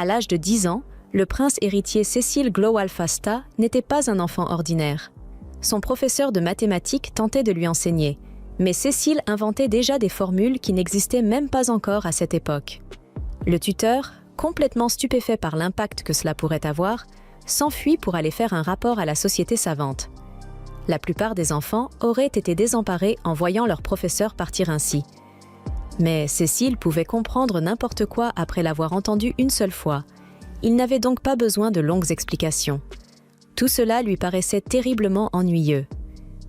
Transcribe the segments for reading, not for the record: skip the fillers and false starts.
À l'âge de 10 ans, le prince héritier Cecil Glow-Alphasta n'était pas un enfant ordinaire. Son professeur de mathématiques tentait de lui enseigner, mais Cecil inventait déjà des formules qui n'existaient même pas encore à cette époque. Le tuteur, complètement stupéfait par l'impact que cela pourrait avoir, s'enfuit pour aller faire un rapport à la société savante. La plupart des enfants auraient été désemparés en voyant leur professeur partir ainsi. Mais Cecil pouvait comprendre n'importe quoi après l'avoir entendu une seule fois. Il n'avait donc pas besoin de longues explications. Tout cela lui paraissait terriblement ennuyeux.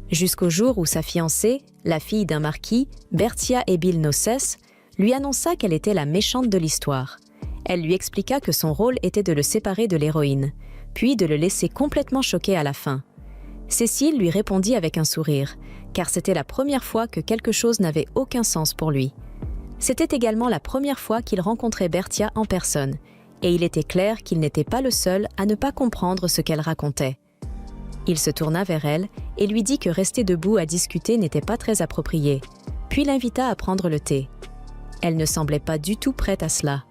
Jusqu'au jour où sa fiancée, la fille d'un marquis, Bertia Ebil Nosses, lui annonça qu'elle était la méchante de l'histoire. Elle lui expliqua que son rôle était de le séparer de l'héroïne, puis de le laisser complètement choqué à la fin. Cecil lui répondit avec un sourire, car c'était la première fois que quelque chose n'avait aucun sens pour lui. C'était également la première fois qu'il rencontrait Bertia en personne, et il était clair qu'il n'était pas le seul à ne pas comprendre ce qu'elle racontait. Il se tourna vers elle et lui dit que rester debout à discuter n'était pas très approprié, puis l'invita à prendre le thé. Elle ne semblait pas du tout prête à cela.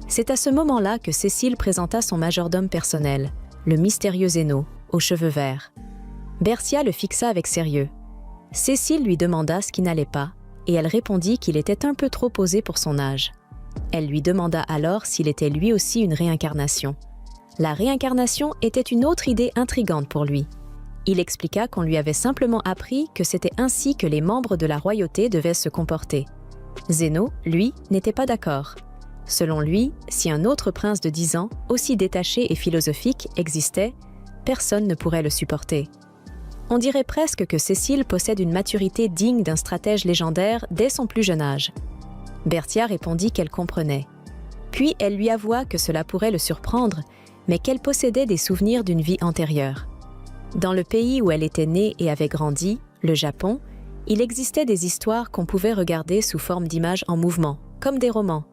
C'est à ce moment-là que Cecil présenta son majordome personnel, le mystérieux Zéno, aux cheveux verts. Bertia le fixa avec sérieux. Cecil lui demanda ce qui n'allait pas, et elle répondit qu'il était un peu trop posé pour son âge. Elle lui demanda alors s'il était lui aussi une réincarnation. La réincarnation était une autre idée intrigante pour lui. Il expliqua qu'on lui avait simplement appris que c'était ainsi que les membres de la royauté devaient se comporter. Zéno, lui, n'était pas d'accord. Selon lui, si un autre prince de 10 ans, aussi détaché et philosophique, existait, personne ne pourrait le supporter. On dirait presque que Cecil possède une maturité digne d'un stratège légendaire dès son plus jeune âge. Bertia répondit qu'elle comprenait. Puis elle lui avoua que cela pourrait le surprendre, mais qu'elle possédait des souvenirs d'une vie antérieure. Dans le pays où elle était née et avait grandi, le Japon, il existait des histoires qu'on pouvait regarder sous forme d'images en mouvement, comme des romans.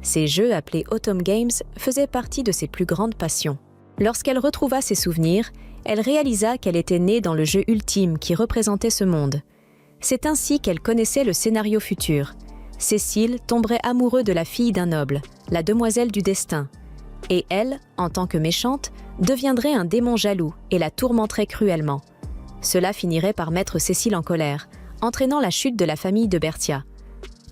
Ces jeux appelés Autumn Games faisaient partie de ses plus grandes passions. Lorsqu'elle retrouva ses souvenirs, elle réalisa qu'elle était née dans le jeu ultime qui représentait ce monde. C'est ainsi qu'elle connaissait le scénario futur. Cecil tomberait amoureux de la fille d'un noble, la demoiselle du destin. Et elle, en tant que méchante, deviendrait un démon jaloux et la tourmenterait cruellement. Cela finirait par mettre Cecil en colère, entraînant la chute de la famille de Bertia.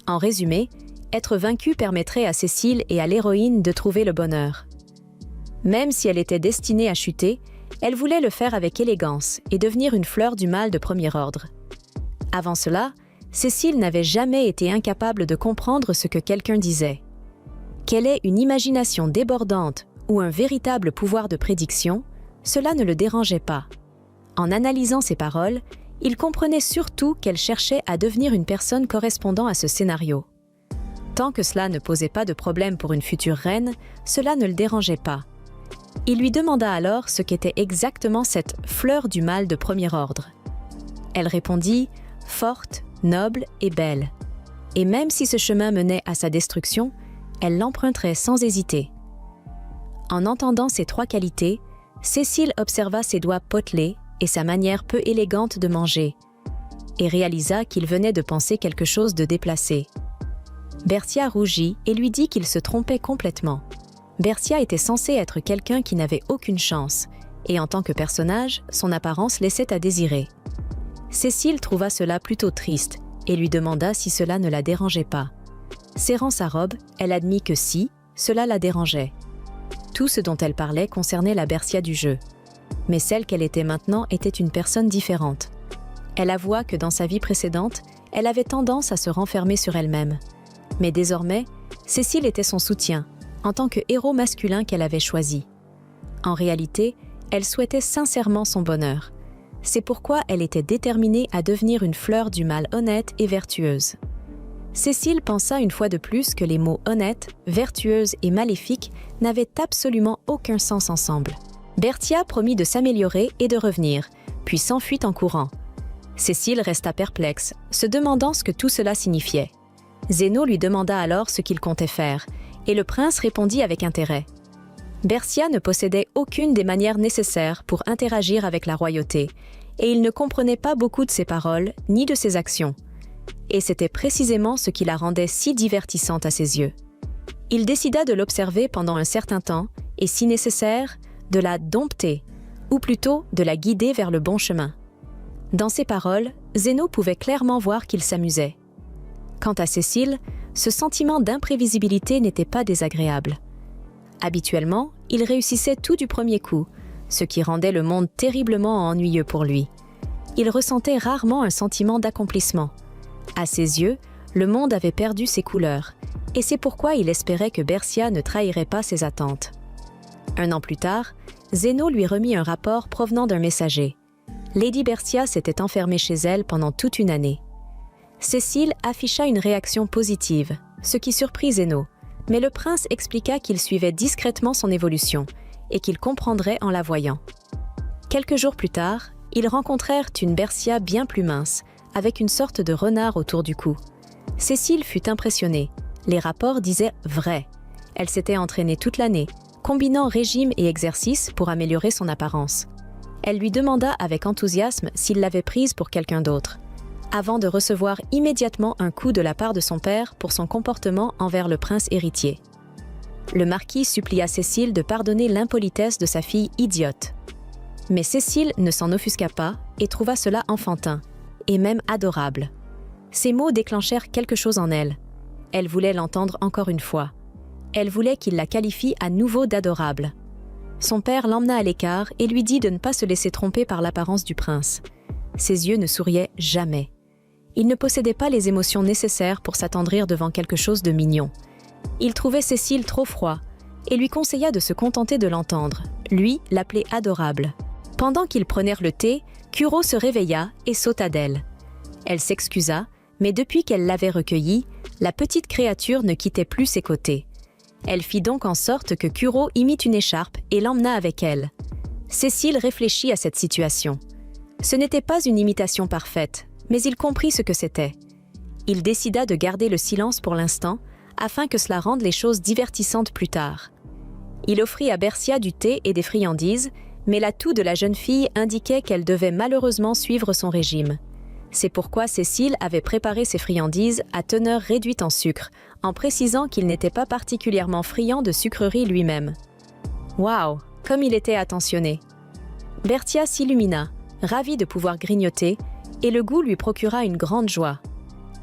En résumé, être vaincue permettrait à Cecil et à l'héroïne de trouver le bonheur. Même si elle était destinée à chuter, elle voulait le faire avec élégance et devenir une fleur du mal de premier ordre. Avant cela, Cecil n'avait jamais été incapable de comprendre ce que quelqu'un disait. Qu'elle ait une imagination débordante ou un véritable pouvoir de prédiction, cela ne le dérangeait pas. En analysant ses paroles, il comprenait surtout qu'elle cherchait à devenir une personne correspondant à ce scénario. Tant que cela ne posait pas de problème pour une future reine, cela ne le dérangeait pas. Il lui demanda alors ce qu'était exactement cette fleur du mal de premier ordre. Elle répondit « forte, noble et belle ». Et même si ce chemin menait à sa destruction, elle l'emprunterait sans hésiter. En entendant ces 3 qualités, Cecil observa ses doigts potelés et sa manière peu élégante de manger, et réalisa qu'il venait de penser quelque chose de déplacé. Bertia rougit et lui dit qu'il se trompait complètement. Bertia était censée être quelqu'un qui n'avait aucune chance, et en tant que personnage, son apparence laissait à désirer. Cecil trouva cela plutôt triste et lui demanda si cela ne la dérangeait pas. Serrant sa robe, elle admit que si, cela la dérangeait. Tout ce dont elle parlait concernait la Bertia du jeu. Mais celle qu'elle était maintenant était une personne différente. Elle avoua que dans sa vie précédente, elle avait tendance à se renfermer sur elle-même. Mais désormais, Cecil était son soutien, en tant que héros masculin qu'elle avait choisi. En réalité, elle souhaitait sincèrement son bonheur. C'est pourquoi elle était déterminée à devenir une fleur du mal honnête et vertueuse. Cecil pensa une fois de plus que les mots honnête, vertueuse et maléfique n'avaient absolument aucun sens ensemble. Bertia promit de s'améliorer et de revenir, puis s'enfuit en courant. Cecil resta perplexe, se demandant ce que tout cela signifiait. Zéno lui demanda alors ce qu'il comptait faire, et le prince répondit avec intérêt. Bertia ne possédait aucune des manières nécessaires pour interagir avec la royauté, et il ne comprenait pas beaucoup de ses paroles ni de ses actions. Et c'était précisément ce qui la rendait si divertissante à ses yeux. Il décida de l'observer pendant un certain temps et, si nécessaire, de la dompter, ou plutôt de la guider vers le bon chemin. Dans ses paroles, Zéno pouvait clairement voir qu'il s'amusait. Quant à Cécile, ce sentiment d'imprévisibilité n'était pas désagréable. Habituellement, il réussissait tout du premier coup, ce qui rendait le monde terriblement ennuyeux pour lui. Il ressentait rarement un sentiment d'accomplissement. À ses yeux, le monde avait perdu ses couleurs, et c'est pourquoi il espérait que Bercia ne trahirait pas ses attentes. Un an plus tard, Zéno lui remit un rapport provenant d'un messager. Lady Bercia s'était enfermée chez elle pendant toute une année. Cécile afficha une réaction positive, ce qui surprit Zéno, mais le prince expliqua qu'il suivait discrètement son évolution et qu'il comprendrait en la voyant. Quelques jours plus tard, ils rencontrèrent une Bercia bien plus mince, avec une sorte de renard autour du cou. Cécile fut impressionnée. Les rapports disaient vrai. Elle s'était entraînée toute l'année, combinant régime et exercice pour améliorer son apparence. Elle lui demanda avec enthousiasme s'il l'avait prise pour quelqu'un d'autre, avant de recevoir immédiatement un coup de la part de son père pour son comportement envers le prince héritier. Le marquis supplia Cécile de pardonner l'impolitesse de sa fille idiote. Mais Cécile ne s'en offusqua pas et trouva cela enfantin, et même adorable. Ces mots déclenchèrent quelque chose en elle. Elle voulait l'entendre encore une fois. Elle voulait qu'il la qualifie à nouveau d'adorable. Son père l'emmena à l'écart et lui dit de ne pas se laisser tromper par l'apparence du prince. Ses yeux ne souriaient jamais. Il ne possédait pas les émotions nécessaires pour s'attendrir devant quelque chose de mignon. Il trouvait Cécile trop froid et lui conseilla de se contenter de l'entendre, lui l'appeler adorable. Pendant qu'ils prenèrent le thé, Curo se réveilla et sauta d'elle. Elle s'excusa, mais depuis qu'elle l'avait recueillie, la petite créature ne quittait plus ses côtés. Elle fit donc en sorte que Curo imite une écharpe et l'emmena avec elle. Cécile réfléchit à cette situation. Ce n'était pas une imitation parfaite, mais il comprit ce que c'était. Il décida de garder le silence pour l'instant, afin que cela rende les choses divertissantes plus tard. Il offrit à Bercia du thé et des friandises, mais l'atout de la jeune fille indiquait qu'elle devait malheureusement suivre son régime. C'est pourquoi Cécile avait préparé ses friandises à teneur réduite en sucre, en précisant qu'il n'était pas particulièrement friand de sucreries lui-même. Waouh, comme il était attentionné! Bercia s'illumina, ravie de pouvoir grignoter, et le goût lui procura une grande joie.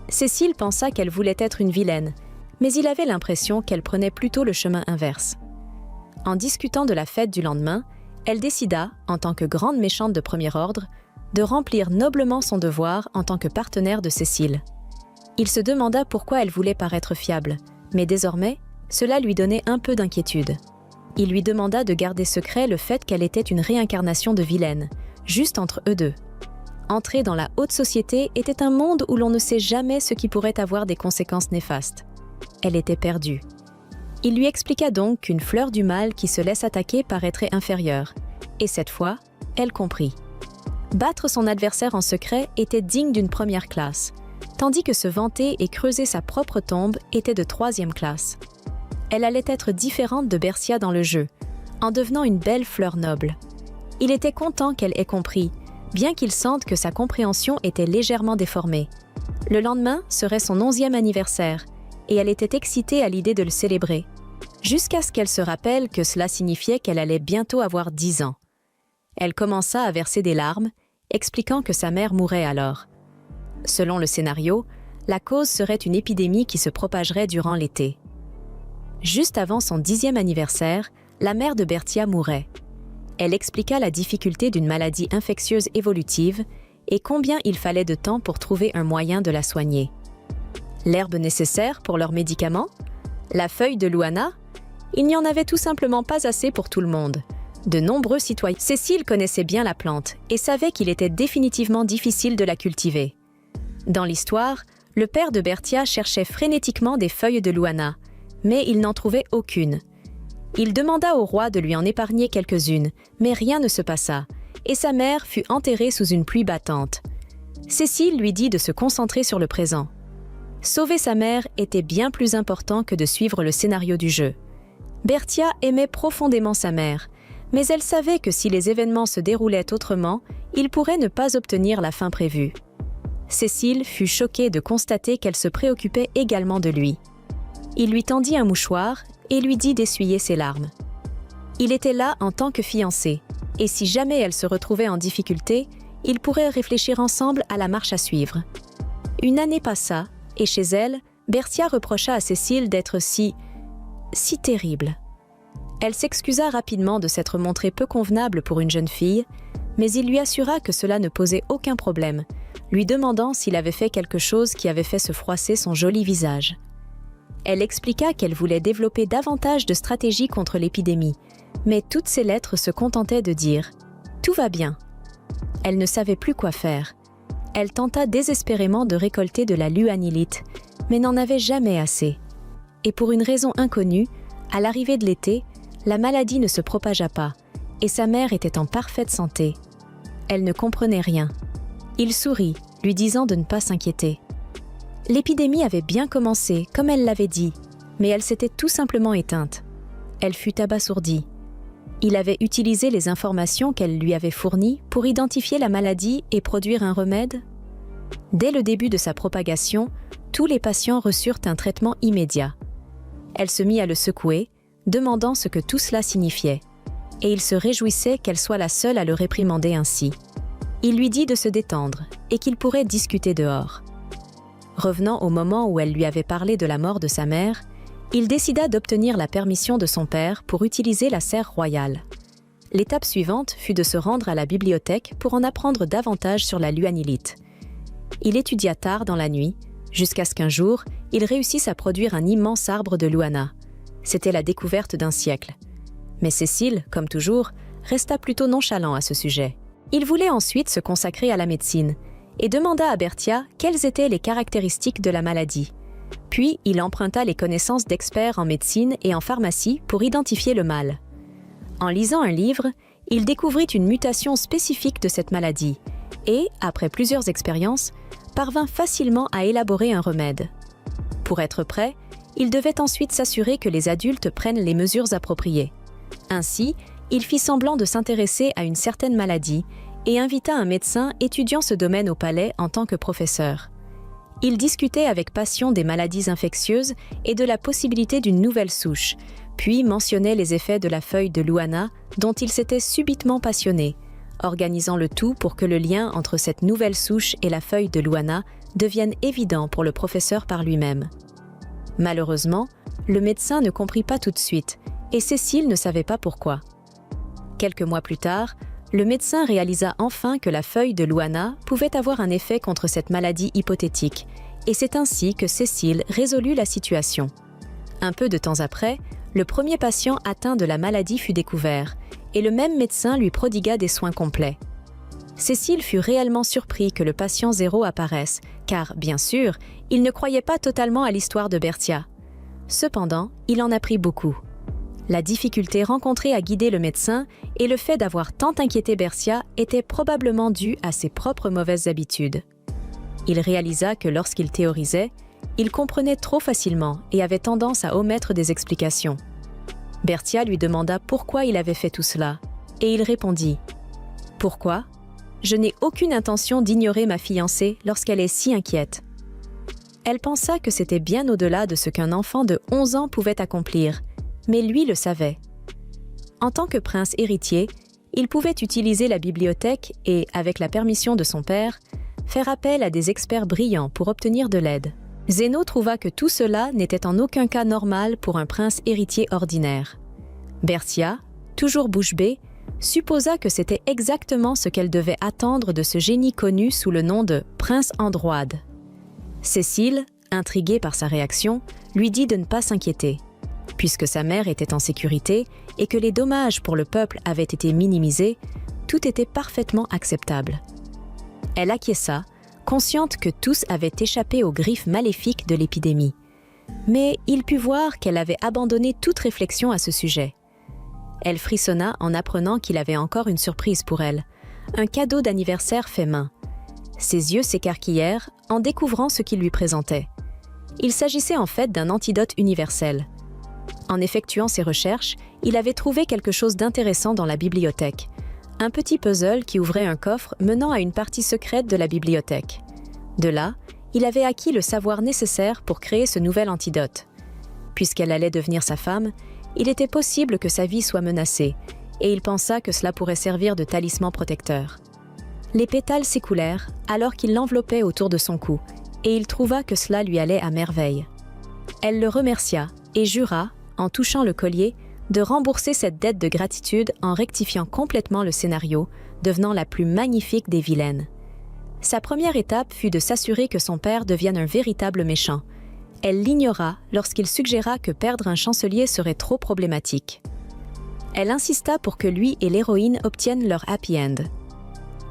Cécile pensa qu'elle voulait être une vilaine, mais il avait l'impression qu'elle prenait plutôt le chemin inverse. En discutant de la fête du lendemain, elle décida, en tant que grande méchante de premier ordre, de remplir noblement son devoir en tant que partenaire de Cécile. Il se demanda pourquoi elle voulait paraître fiable, mais désormais, cela lui donnait un peu d'inquiétude. Il lui demanda de garder secret le fait qu'elle était une réincarnation de vilaine, juste entre eux deux. Entrer dans la haute société était un monde où l'on ne sait jamais ce qui pourrait avoir des conséquences néfastes. Elle était perdue. Il lui expliqua donc qu'une fleur du mal qui se laisse attaquer paraîtrait inférieure, et cette fois, elle comprit. Battre son adversaire en secret était digne d'une première classe, tandis que se vanter et creuser sa propre tombe était de troisième classe. Elle allait être différente de Bercia dans le jeu, en devenant une belle fleur noble. Il était content qu'elle ait compris, bien qu'il sente que sa compréhension était légèrement déformée. Le lendemain serait son 11e anniversaire, et elle était excitée à l'idée de le célébrer, jusqu'à ce qu'elle se rappelle que cela signifiait qu'elle allait bientôt avoir 10 ans. Elle commença à verser des larmes, expliquant que sa mère mourrait alors. Selon le scénario, la cause serait une épidémie qui se propagerait durant l'été. Juste avant son 10e anniversaire, la mère de Bercia mourait. Elle expliqua la difficulté d'une maladie infectieuse évolutive et combien il fallait de temps pour trouver un moyen de la soigner. L'herbe nécessaire pour leurs médicaments? La feuille de Luana? Il n'y en avait tout simplement pas assez pour tout le monde. De nombreux citoyens. Cécile connaissait bien la plante et savait qu'il était définitivement difficile de la cultiver. Dans l'histoire, le père de Bercia cherchait frénétiquement des feuilles de Luana, mais il n'en trouvait aucune. Il demanda au roi de lui en épargner quelques-unes, mais rien ne se passa, et sa mère fut enterrée sous une pluie battante. Cécile lui dit de se concentrer sur le présent. Sauver sa mère était bien plus important que de suivre le scénario du jeu. Bercia aimait profondément sa mère, mais elle savait que si les événements se déroulaient autrement, il pourrait ne pas obtenir la fin prévue. Cécile fut choquée de constater qu'elle se préoccupait également de lui. Il lui tendit un mouchoir et lui dit d'essuyer ses larmes. Il était là en tant que fiancé, et si jamais elle se retrouvait en difficulté, ils pourraient réfléchir ensemble à la marche à suivre. Une année passa, et chez elle, Berthia reprocha à Cécile d'être si terrible. Elle s'excusa rapidement de s'être montrée peu convenable pour une jeune fille, mais il lui assura que cela ne posait aucun problème, lui demandant s'il avait fait quelque chose qui avait fait se froisser son joli visage. Elle expliqua qu'elle voulait développer davantage de stratégies contre l'épidémie, mais toutes ses lettres se contentaient de dire « Tout va bien ». Elle ne savait plus quoi faire. Elle tenta désespérément de récolter de la luanilite, mais n'en avait jamais assez. Et pour une raison inconnue, à l'arrivée de l'été, la maladie ne se propagea pas, et sa mère était en parfaite santé. Elle ne comprenait rien. Il sourit, lui disant de ne pas s'inquiéter. L'épidémie avait bien commencé, comme elle l'avait dit, mais elle s'était tout simplement éteinte. Elle fut abasourdie. Il avait utilisé les informations qu'elle lui avait fournies pour identifier la maladie et produire un remède. Dès le début de sa propagation, tous les patients reçurent un traitement immédiat. Elle se mit à le secouer, demandant ce que tout cela signifiait, et il se réjouissait qu'elle soit la seule à le réprimander ainsi. Il lui dit de se détendre et qu'ils pourraient discuter dehors. Revenant au moment où elle lui avait parlé de la mort de sa mère, il décida d'obtenir la permission de son père pour utiliser la serre royale. L'étape suivante fut de se rendre à la bibliothèque pour en apprendre davantage sur la luanilite. Il étudia tard dans la nuit, jusqu'à ce qu'un jour, il réussisse à produire un immense arbre de luana. C'était la découverte d'un siècle. Mais Cécile, comme toujours, resta plutôt nonchalant à ce sujet. Il voulait ensuite se consacrer à la médecine et demanda à Berthia quelles étaient les caractéristiques de la maladie. Puis, il emprunta les connaissances d'experts en médecine et en pharmacie pour identifier le mal. En lisant un livre, il découvrit une mutation spécifique de cette maladie et, après plusieurs expériences, parvint facilement à élaborer un remède. Pour être prêt, il devait ensuite s'assurer que les adultes prennent les mesures appropriées. Ainsi, il fit semblant de s'intéresser à une certaine maladie et invita un médecin étudiant ce domaine au palais en tant que professeur. Il discutait avec passion des maladies infectieuses et de la possibilité d'une nouvelle souche, puis mentionnait les effets de la feuille de luana dont il s'était subitement passionné, organisant le tout pour que le lien entre cette nouvelle souche et la feuille de luana devienne évident pour le professeur par lui-même. Malheureusement, le médecin ne comprit pas tout de suite, et Cécile ne savait pas pourquoi. Quelques mois plus tard, le médecin réalisa enfin que la feuille de luana pouvait avoir un effet contre cette maladie hypothétique, et c'est ainsi que Cécile résolut la situation. Un peu de temps après, le premier patient atteint de la maladie fut découvert, et le même médecin lui prodigua des soins complets. Cécile fut réellement surpris que le patient zéro apparaisse, car, bien sûr, il ne croyait pas totalement à l'histoire de Berthia. Cependant, il en apprit beaucoup. La difficulté rencontrée à guider le médecin et le fait d'avoir tant inquiété Berthia était probablement dû à ses propres mauvaises habitudes. Il réalisa que lorsqu'il théorisait, il comprenait trop facilement et avait tendance à omettre des explications. Berthia lui demanda pourquoi il avait fait tout cela, et il répondit « Pourquoi ? Je n'ai aucune intention d'ignorer ma fiancée lorsqu'elle est si inquiète. » Elle pensa que c'était bien au-delà de ce qu'un enfant de 11 ans pouvait accomplir, mais lui le savait. En tant que prince héritier, il pouvait utiliser la bibliothèque et, avec la permission de son père, faire appel à des experts brillants pour obtenir de l'aide. Zéno trouva que tout cela n'était en aucun cas normal pour un prince héritier ordinaire. Berthia, toujours bouche bée, supposa que c'était exactement ce qu'elle devait attendre de ce génie connu sous le nom de prince Androide. Cécile, intriguée par sa réaction, lui dit de ne pas s'inquiéter. Puisque sa mère était en sécurité et que les dommages pour le peuple avaient été minimisés, tout était parfaitement acceptable. Elle acquiesça, consciente que tous avaient échappé aux griffes maléfiques de l'épidémie. Mais il put voir qu'elle avait abandonné toute réflexion à ce sujet. Elle frissonna en apprenant qu'il avait encore une surprise pour elle, un cadeau d'anniversaire fait main. Ses yeux s'écarquillèrent en découvrant ce qu'il lui présentait. Il s'agissait en fait d'un antidote universel. En effectuant ses recherches, il avait trouvé quelque chose d'intéressant dans la bibliothèque. Un petit puzzle qui ouvrait un coffre menant à une partie secrète de la bibliothèque. De là, il avait acquis le savoir nécessaire pour créer ce nouvel antidote. Puisqu'elle allait devenir sa femme, il était possible que sa vie soit menacée, et il pensa que cela pourrait servir de talisman protecteur. Les pétales s'écoulèrent alors qu'il l'enveloppait autour de son cou, et il trouva que cela lui allait à merveille. Elle le remercia et jura, en touchant le collier, de rembourser cette dette de gratitude en rectifiant complètement le scénario, devenant la plus magnifique des vilaines. Sa première étape fut de s'assurer que son père devienne un véritable méchant. Elle l'ignora lorsqu'il suggéra que perdre un chancelier serait trop problématique. Elle insista pour que lui et l'héroïne obtiennent leur happy end.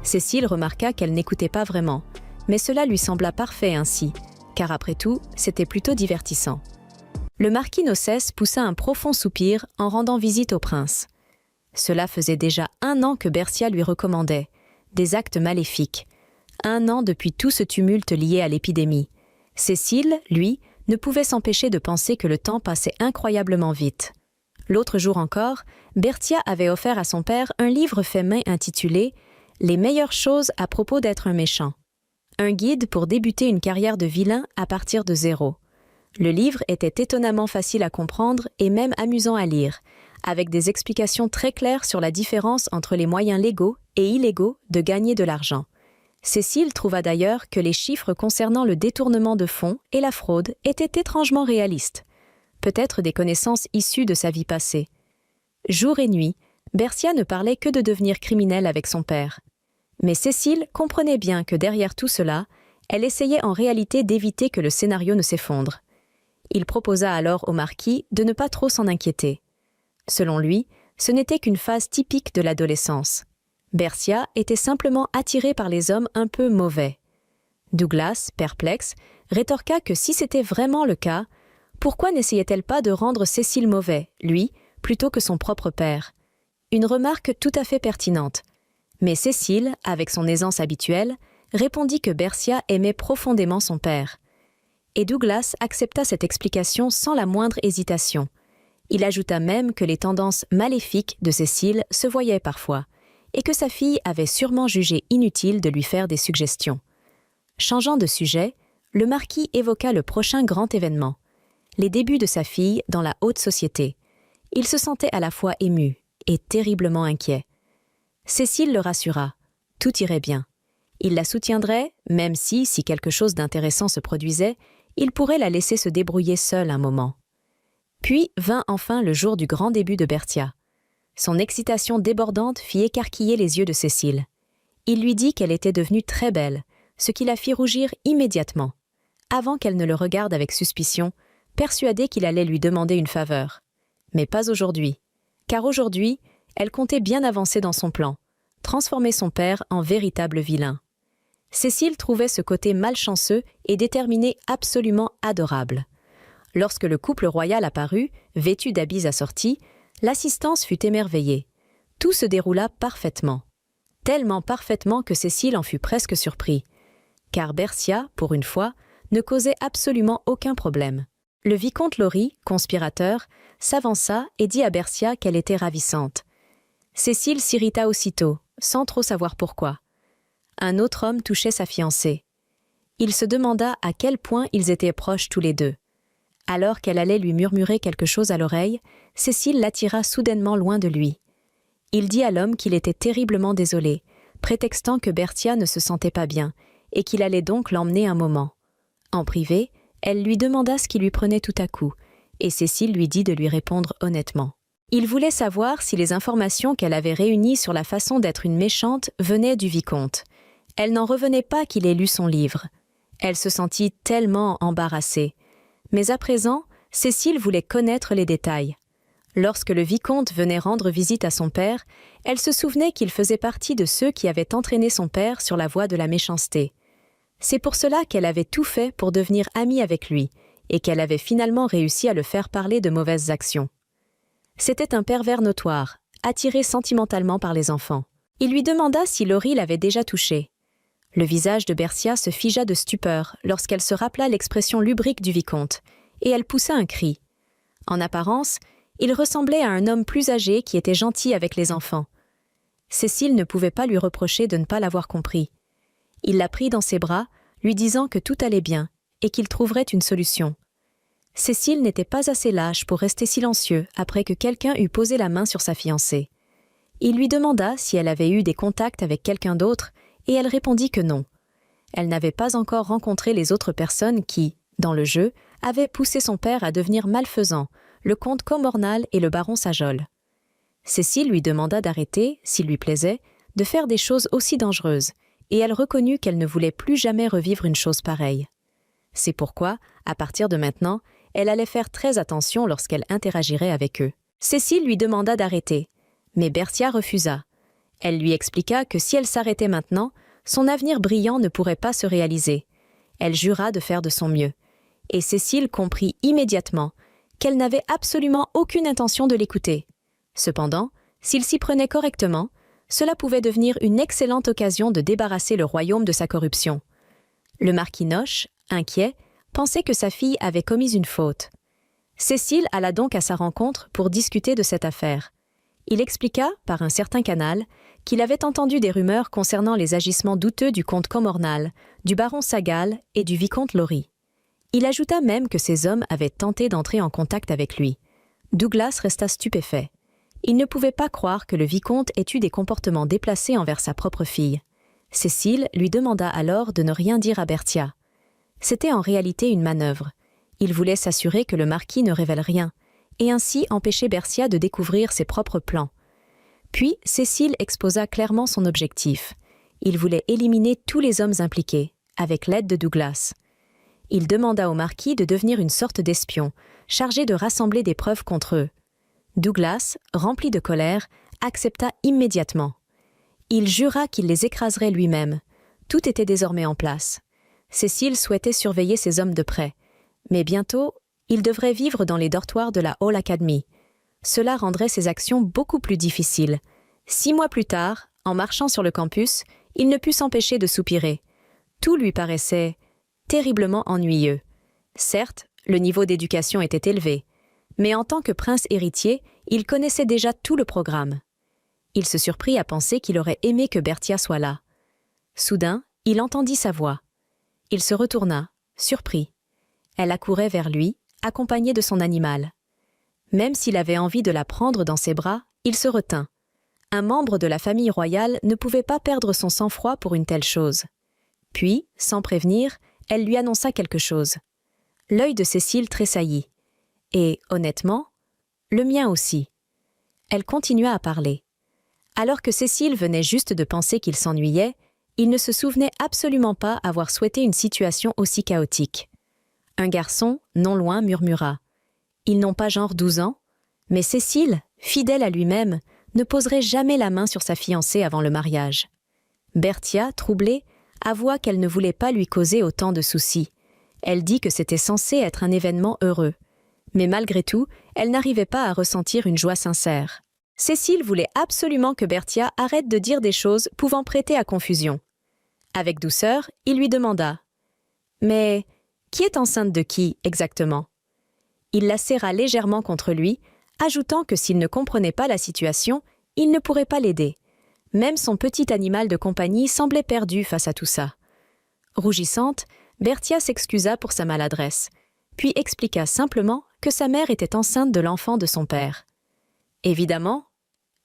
Cécile remarqua qu'elle n'écoutait pas vraiment, mais cela lui sembla parfait ainsi, car après tout, c'était plutôt divertissant. Le marquis Nossès poussa un profond soupir en rendant visite au prince. Cela faisait déjà 1 an que Bercia lui recommandait des actes maléfiques. 1 an depuis tout ce tumulte lié à l'épidémie. Cécile, lui, ne pouvait s'empêcher de penser que le temps passait incroyablement vite. L'autre jour encore, Bertia avait offert à son père un livre fait main intitulé « Les meilleures choses à propos d'être un méchant ». Un guide pour débuter une carrière de vilain à partir de zéro. Le livre était étonnamment facile à comprendre et même amusant à lire, avec des explications très claires sur la différence entre les moyens légaux et illégaux de gagner de l'argent. Cécile trouva d'ailleurs que les chiffres concernant le détournement de fonds et la fraude étaient étrangement réalistes. Peut-être des connaissances issues de sa vie passée. Jour et nuit, Bercia ne parlait que de devenir criminelle avec son père. Mais Cécile comprenait bien que derrière tout cela, elle essayait en réalité d'éviter que le scénario ne s'effondre. Il proposa alors au marquis de ne pas trop s'en inquiéter. Selon lui, ce n'était qu'une phase typique de l'adolescence. Bercia était simplement attirée par les hommes un peu mauvais. Douglas, perplexe, rétorqua que si c'était vraiment le cas, pourquoi n'essayait-elle pas de rendre Cécile mauvais, lui, plutôt que son propre père? Une remarque tout à fait pertinente. Mais Cécile, avec son aisance habituelle, répondit que Bercia aimait profondément son père. Et Douglas accepta cette explication sans la moindre hésitation. Il ajouta même que les tendances maléfiques de Cécile se voyaient parfois, et que sa fille avait sûrement jugé inutile de lui faire des suggestions. Changeant de sujet, le marquis évoqua le prochain grand événement, les débuts de sa fille dans la haute société. Il se sentait à la fois ému et terriblement inquiet. Cécile le rassura, tout irait bien. Il la soutiendrait, même si quelque chose d'intéressant se produisait, il pourrait la laisser se débrouiller seule un moment. Puis vint enfin le jour du grand début de Bertia. Son excitation débordante fit écarquiller les yeux de Cécile. Il lui dit qu'elle était devenue très belle, ce qui la fit rougir immédiatement, avant qu'elle ne le regarde avec suspicion, persuadée qu'il allait lui demander une faveur. Mais pas aujourd'hui, car aujourd'hui, elle comptait bien avancer dans son plan, transformer son père en véritable vilain. Cécile trouvait ce côté malchanceux et déterminé absolument adorable. Lorsque le couple royal apparut, vêtu d'habits assortis, l'assistance fut émerveillée. Tout se déroula parfaitement. Tellement parfaitement que Cécile en fut presque surpris. Car Bercia, pour une fois, ne causait absolument aucun problème. Le vicomte Laurie, conspirateur, s'avança et dit à Bercia qu'elle était ravissante. Cécile s'irrita aussitôt, sans trop savoir pourquoi. Un autre homme touchait sa fiancée. Il se demanda à quel point ils étaient proches tous les deux. Alors qu'elle allait lui murmurer quelque chose à l'oreille, Cécile l'attira soudainement loin de lui. Il dit à l'homme qu'il était terriblement désolé, prétextant que Bertia ne se sentait pas bien, et qu'il allait donc l'emmener un moment. En privé, elle lui demanda ce qui lui prenait tout à coup, et Cécile lui dit de lui répondre honnêtement. Il voulait savoir si les informations qu'elle avait réunies sur la façon d'être une méchante venaient du vicomte. Elle n'en revenait pas qu'il ait lu son livre. Elle se sentit tellement embarrassée. Mais à présent, Cécile voulait connaître les détails. Lorsque le vicomte venait rendre visite à son père, elle se souvenait qu'il faisait partie de ceux qui avaient entraîné son père sur la voie de la méchanceté. C'est pour cela qu'elle avait tout fait pour devenir amie avec lui, et qu'elle avait finalement réussi à le faire parler de mauvaises actions. C'était un pervers notoire, attiré sentimentalement par les enfants. Il lui demanda si Laurie l'avait déjà touché. Le visage de Bercia se figea de stupeur lorsqu'elle se rappela l'expression lubrique du vicomte, et elle poussa un cri. En apparence, il ressemblait à un homme plus âgé qui était gentil avec les enfants. Cécile ne pouvait pas lui reprocher de ne pas l'avoir compris. Il la prit dans ses bras, lui disant que tout allait bien et qu'il trouverait une solution. Cécile n'était pas assez lâche pour rester silencieux après que quelqu'un eut posé la main sur sa fiancée. Il lui demanda si elle avait eu des contacts avec quelqu'un d'autre et elle répondit que non. Elle n'avait pas encore rencontré les autres personnes qui, dans le jeu, avaient poussé son père à devenir malfaisant, le comte Comornal et le baron Sajol. Cécile lui demanda d'arrêter, s'il lui plaisait, de faire des choses aussi dangereuses, et elle reconnut qu'elle ne voulait plus jamais revivre une chose pareille. C'est pourquoi, à partir de maintenant, elle allait faire très attention lorsqu'elle interagirait avec eux. Cécile lui demanda d'arrêter, mais Berthia refusa. Elle lui expliqua que si elle s'arrêtait maintenant, son avenir brillant ne pourrait pas se réaliser. Elle jura de faire de son mieux, et Cécile comprit immédiatement qu'elle n'avait absolument aucune intention de l'écouter. Cependant, s'il s'y prenait correctement, cela pouvait devenir une excellente occasion de débarrasser le royaume de sa corruption. Le marquis Noche, inquiet, pensait que sa fille avait commis une faute. Cécile alla donc à sa rencontre pour discuter de cette affaire. Il expliqua, par un certain canal, qu'il avait entendu des rumeurs concernant les agissements douteux du comte Comornal, du baron Sagal et du vicomte Laurie. Il ajouta même que ces hommes avaient tenté d'entrer en contact avec lui. Douglas resta stupéfait. Il ne pouvait pas croire que le vicomte ait eu des comportements déplacés envers sa propre fille. Cécile lui demanda alors de ne rien dire à Berthia. C'était en réalité une manœuvre. Il voulait s'assurer que le marquis ne révèle rien, et ainsi empêcher Berthia de découvrir ses propres plans. Puis Cécile exposa clairement son objectif. Il voulait éliminer tous les hommes impliqués, avec l'aide de Douglas. Il demanda au marquis de devenir une sorte d'espion, chargé de rassembler des preuves contre eux. Douglas, rempli de colère, accepta immédiatement. Il jura qu'il les écraserait lui-même. Tout était désormais en place. Cécile souhaitait surveiller ces hommes de près. Mais bientôt, il devrait vivre dans les dortoirs de la Hall Academy. Cela rendrait ses actions beaucoup plus difficiles. 6 mois plus tard, en marchant sur le campus, il ne put s'empêcher de soupirer. Tout lui paraissait terriblement ennuyeux. Certes, le niveau d'éducation était élevé, mais en tant que prince héritier, il connaissait déjà tout le programme. Il se surprit à penser qu'il aurait aimé que Berthia soit là. Soudain, il entendit sa voix. Il se retourna, surpris. Elle accourait vers lui, accompagnée de son animal. Même s'il avait envie de la prendre dans ses bras, il se retint. Un membre de la famille royale ne pouvait pas perdre son sang-froid pour une telle chose. Puis, sans prévenir, elle lui annonça quelque chose. L'œil de Cécile tressaillit. Et, honnêtement, le mien aussi. Elle continua à parler. Alors que Cécile venait juste de penser qu'il s'ennuyait, il ne se souvenait absolument pas avoir souhaité une situation aussi chaotique. Un garçon, non loin, murmura. Ils n'ont pas genre 12 ans, mais Cécile, fidèle à lui-même, ne poserait jamais la main sur sa fiancée avant le mariage. Berthia, troublée, avoua qu'elle ne voulait pas lui causer autant de soucis. Elle dit que c'était censé être un événement heureux. Mais malgré tout, elle n'arrivait pas à ressentir une joie sincère. Cécile voulait absolument que Berthia arrête de dire des choses pouvant prêter à confusion. Avec douceur, il lui demanda « Mais qui est enceinte de qui, exactement ?» Il la serra légèrement contre lui, ajoutant que s'il ne comprenait pas la situation, il ne pourrait pas l'aider. Même son petit animal de compagnie semblait perdu face à tout ça. Rougissante, Berthia s'excusa pour sa maladresse, puis expliqua simplement que sa mère était enceinte de l'enfant de son père. Évidemment,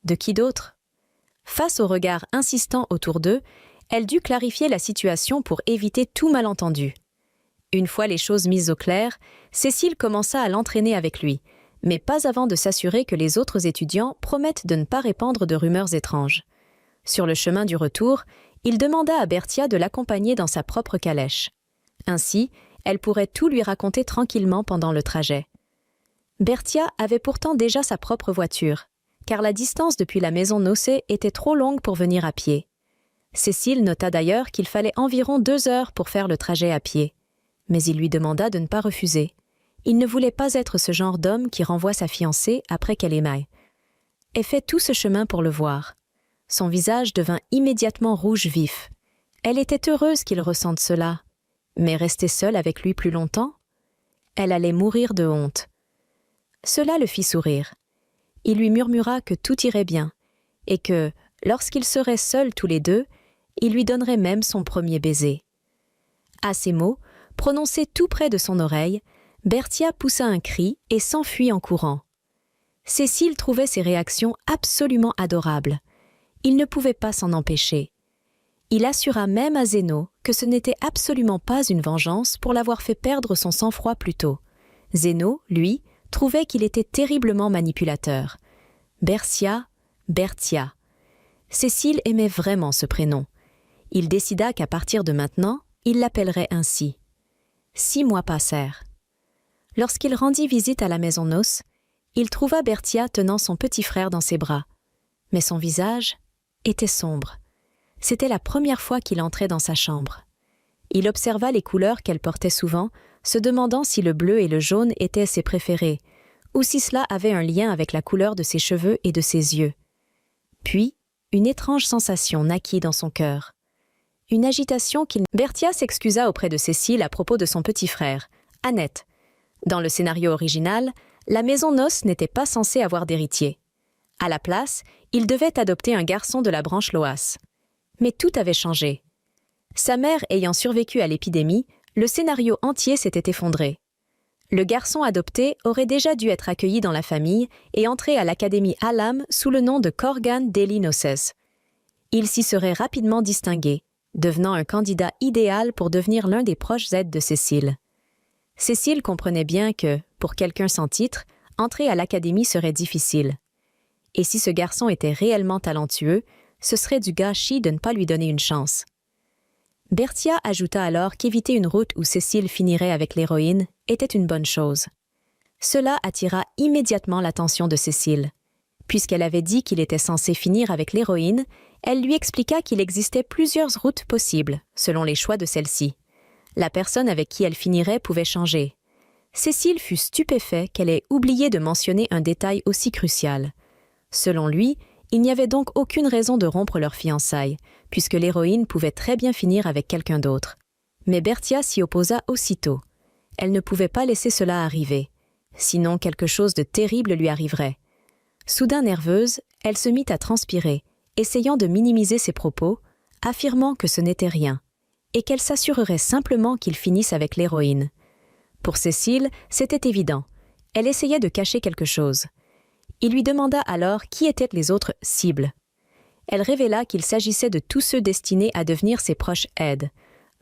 de qui d'autre? Face au regard insistant autour d'eux, elle dut clarifier la situation pour éviter tout malentendu. Une fois les choses mises au clair, Cécile commença à l'entraîner avec lui, mais pas avant de s'assurer que les autres étudiants promettent de ne pas répandre de rumeurs étranges. Sur le chemin du retour, il demanda à Berthia de l'accompagner dans sa propre calèche. Ainsi, elle pourrait tout lui raconter tranquillement pendant le trajet. Berthia avait pourtant déjà sa propre voiture, car la distance depuis la maison Nocé était trop longue pour venir à pied. Cécile nota d'ailleurs qu'il fallait environ 2 heures pour faire le trajet à pied. Mais il lui demanda de ne pas refuser. Il ne voulait pas être ce genre d'homme qui renvoie sa fiancée après qu'elle émaille. Elle fait tout ce chemin pour le voir. Son visage devint immédiatement rouge vif. Elle était heureuse qu'il ressente cela. Mais rester seule avec lui plus longtemps? Elle allait mourir de honte. Cela le fit sourire. Il lui murmura que tout irait bien, et que, lorsqu'ils seraient seuls tous les deux, il lui donnerait même son premier baiser. À ces mots, prononcés tout près de son oreille, Berthia poussa un cri et s'enfuit en courant. Cécile trouvait ces réactions absolument adorables. Il ne pouvait pas s'en empêcher. Il assura même à Zéno que ce n'était absolument pas une vengeance pour l'avoir fait perdre son sang-froid plus tôt. Zéno, lui, trouvait qu'il était terriblement manipulateur. Berthia. Cécile aimait vraiment ce prénom. Il décida qu'à partir de maintenant, il l'appellerait ainsi. 6 mois passèrent. Lorsqu'il rendit visite à la maison Noce, il trouva Berthia tenant son petit frère dans ses bras. Mais son visage était sombre. C'était la première fois qu'il entrait dans sa chambre. Il observa les couleurs qu'elle portait souvent, se demandant si le bleu et le jaune étaient ses préférés, ou si cela avait un lien avec la couleur de ses cheveux et de ses yeux. Puis, une étrange sensation naquit dans son cœur. Une agitation qu'il... Berthia s'excusa auprès de Cécile à propos de son petit frère, Annette. Dans le scénario original, la maison Noce n'était pas censée avoir d'héritier. À la place, il devait adopter un garçon de la branche Loas. Mais tout avait changé. Sa mère ayant survécu à l'épidémie, le scénario entier s'était effondré. Le garçon adopté aurait déjà dû être accueilli dans la famille et entrer à l'Académie Hallam sous le nom de Corgan Deli Noces. Il s'y serait rapidement distingué, devenant un candidat idéal pour devenir l'un des proches aides de Cécile. Cécile comprenait bien que, pour quelqu'un sans titre, entrer à l'Académie serait difficile. Et si ce garçon était réellement talentueux, ce serait du gâchis de ne pas lui donner une chance. Berthia ajouta alors qu'éviter une route où Cécile finirait avec l'héroïne était une bonne chose. Cela attira immédiatement l'attention de Cécile. Puisqu'elle avait dit qu'il était censé finir avec l'héroïne, elle lui expliqua qu'il existait plusieurs routes possibles, selon les choix de celle-ci. La personne avec qui elle finirait pouvait changer. Cécile fut stupéfaite qu'elle ait oublié de mentionner un détail aussi crucial. Selon lui, il n'y avait donc aucune raison de rompre leur fiançailles, puisque l'héroïne pouvait très bien finir avec quelqu'un d'autre. Mais Berthia s'y opposa aussitôt. Elle ne pouvait pas laisser cela arriver. Sinon, quelque chose de terrible lui arriverait. Soudain nerveuse, elle se mit à transpirer, essayant de minimiser ses propos, affirmant que ce n'était rien, et qu'elle s'assurerait simplement qu'il finisse avec l'héroïne. Pour Cécile, c'était évident. Elle essayait de cacher quelque chose. Il lui demanda alors qui étaient les autres cibles. Elle révéla qu'il s'agissait de tous ceux destinés à devenir ses proches aides.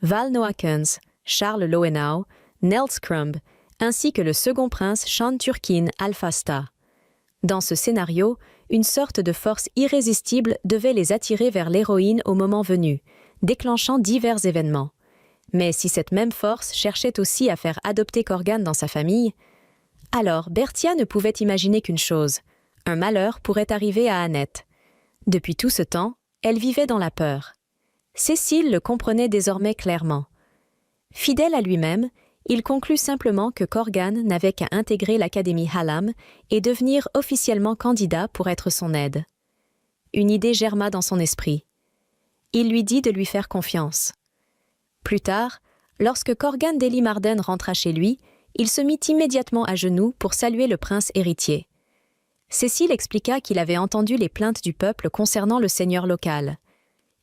Val Noakens, Charles Lowenau, Nels Crumb, ainsi que le second prince Sean Turkin Alphasta. Dans ce scénario, une sorte de force irrésistible devait les attirer vers l'héroïne au moment venu, déclenchant divers événements. Mais si cette même force cherchait aussi à faire adopter Corgan dans sa famille, alors Berthia ne pouvait imaginer qu'une chose, un malheur pourrait arriver à Annette. Depuis tout ce temps, elle vivait dans la peur. Cécile le comprenait désormais clairement. Fidèle à lui-même, il conclut simplement que Corgan n'avait qu'à intégrer l'Académie Hallam et devenir officiellement candidat pour être son aide. Une idée germa dans son esprit. Il lui dit de lui faire confiance. Plus tard, lorsque Corgan Deli Marden rentra chez lui, il se mit immédiatement à genoux pour saluer le prince héritier. Cécile expliqua qu'il avait entendu les plaintes du peuple concernant le seigneur local.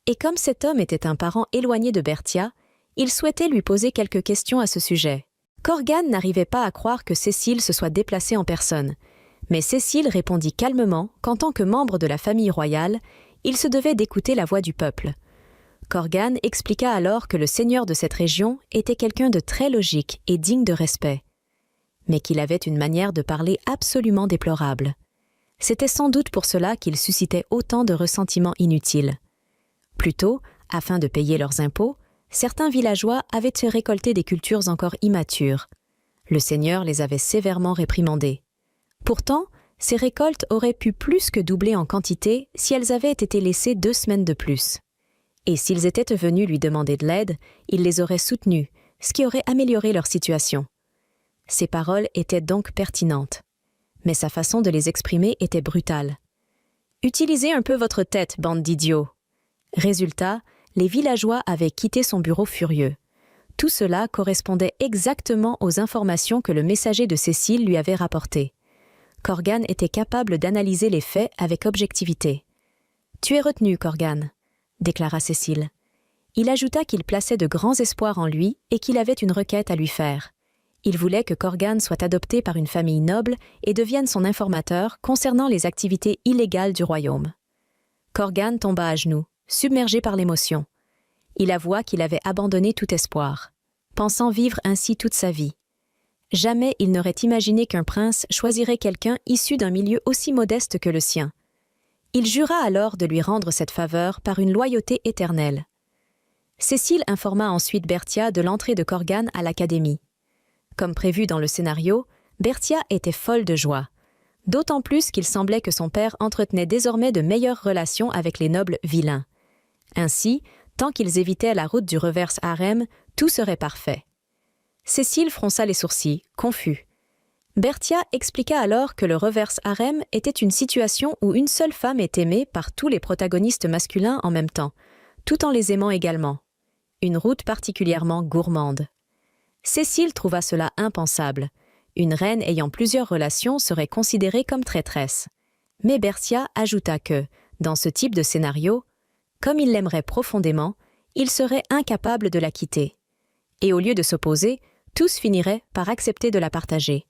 Et comme cet homme était un parent éloigné de Berthia, il souhaitait lui poser quelques questions à ce sujet. Corgan n'arrivait pas à croire que Cécile se soit déplacée en personne, mais Cécile répondit calmement qu'en tant que membre de la famille royale, il se devait d'écouter la voix du peuple. Corgan expliqua alors que le seigneur de cette région était quelqu'un de très logique et digne de respect, mais qu'il avait une manière de parler absolument déplorable. C'était sans doute pour cela qu'il suscitait autant de ressentiments inutiles. Plus tôt, afin de payer leurs impôts, certains villageois avaient récolté des cultures encore immatures. Le seigneur les avait sévèrement réprimandés. Pourtant, ces récoltes auraient pu plus que doubler en quantité si elles avaient été laissées 2 semaines de plus. Et s'ils étaient venus lui demander de l'aide, il les aurait soutenus, ce qui aurait amélioré leur situation. Ses paroles étaient donc pertinentes. Mais sa façon de les exprimer était brutale. « Utilisez un peu votre tête, bande d'idiots !» Résultat, les villageois avaient quitté son bureau furieux. Tout cela correspondait exactement aux informations que le messager de Cécile lui avait rapportées. Corgan était capable d'analyser les faits avec objectivité. « Tu es retenu, Corgan », déclara Cécile. Il ajouta qu'il plaçait de grands espoirs en lui et qu'il avait une requête à lui faire. Il voulait que Corgan soit adopté par une famille noble et devienne son informateur concernant les activités illégales du royaume. Corgan tomba à genoux, submergé par l'émotion. Il avoua qu'il avait abandonné tout espoir, pensant vivre ainsi toute sa vie. Jamais il n'aurait imaginé qu'un prince choisirait quelqu'un issu d'un milieu aussi modeste que le sien. Il jura alors de lui rendre cette faveur par une loyauté éternelle. Cécile informa ensuite Berthia de l'entrée de Corgan à l'académie. Comme prévu dans le scénario, Berthia était folle de joie, d'autant plus qu'il semblait que son père entretenait désormais de meilleures relations avec les nobles vilains. Ainsi, tant qu'ils évitaient la route du reverse harem, tout serait parfait. Cécile fronça les sourcils, confus. Berthia expliqua alors que le reverse harem était une situation où une seule femme est aimée par tous les protagonistes masculins en même temps, tout en les aimant également. Une route particulièrement gourmande. Cécile trouva cela impensable. Une reine ayant plusieurs relations serait considérée comme traîtresse. Mais Berthia ajouta que, dans ce type de scénario, comme il l'aimerait profondément, il serait incapable de la quitter. Et au lieu de s'opposer, tous finiraient par accepter de la partager.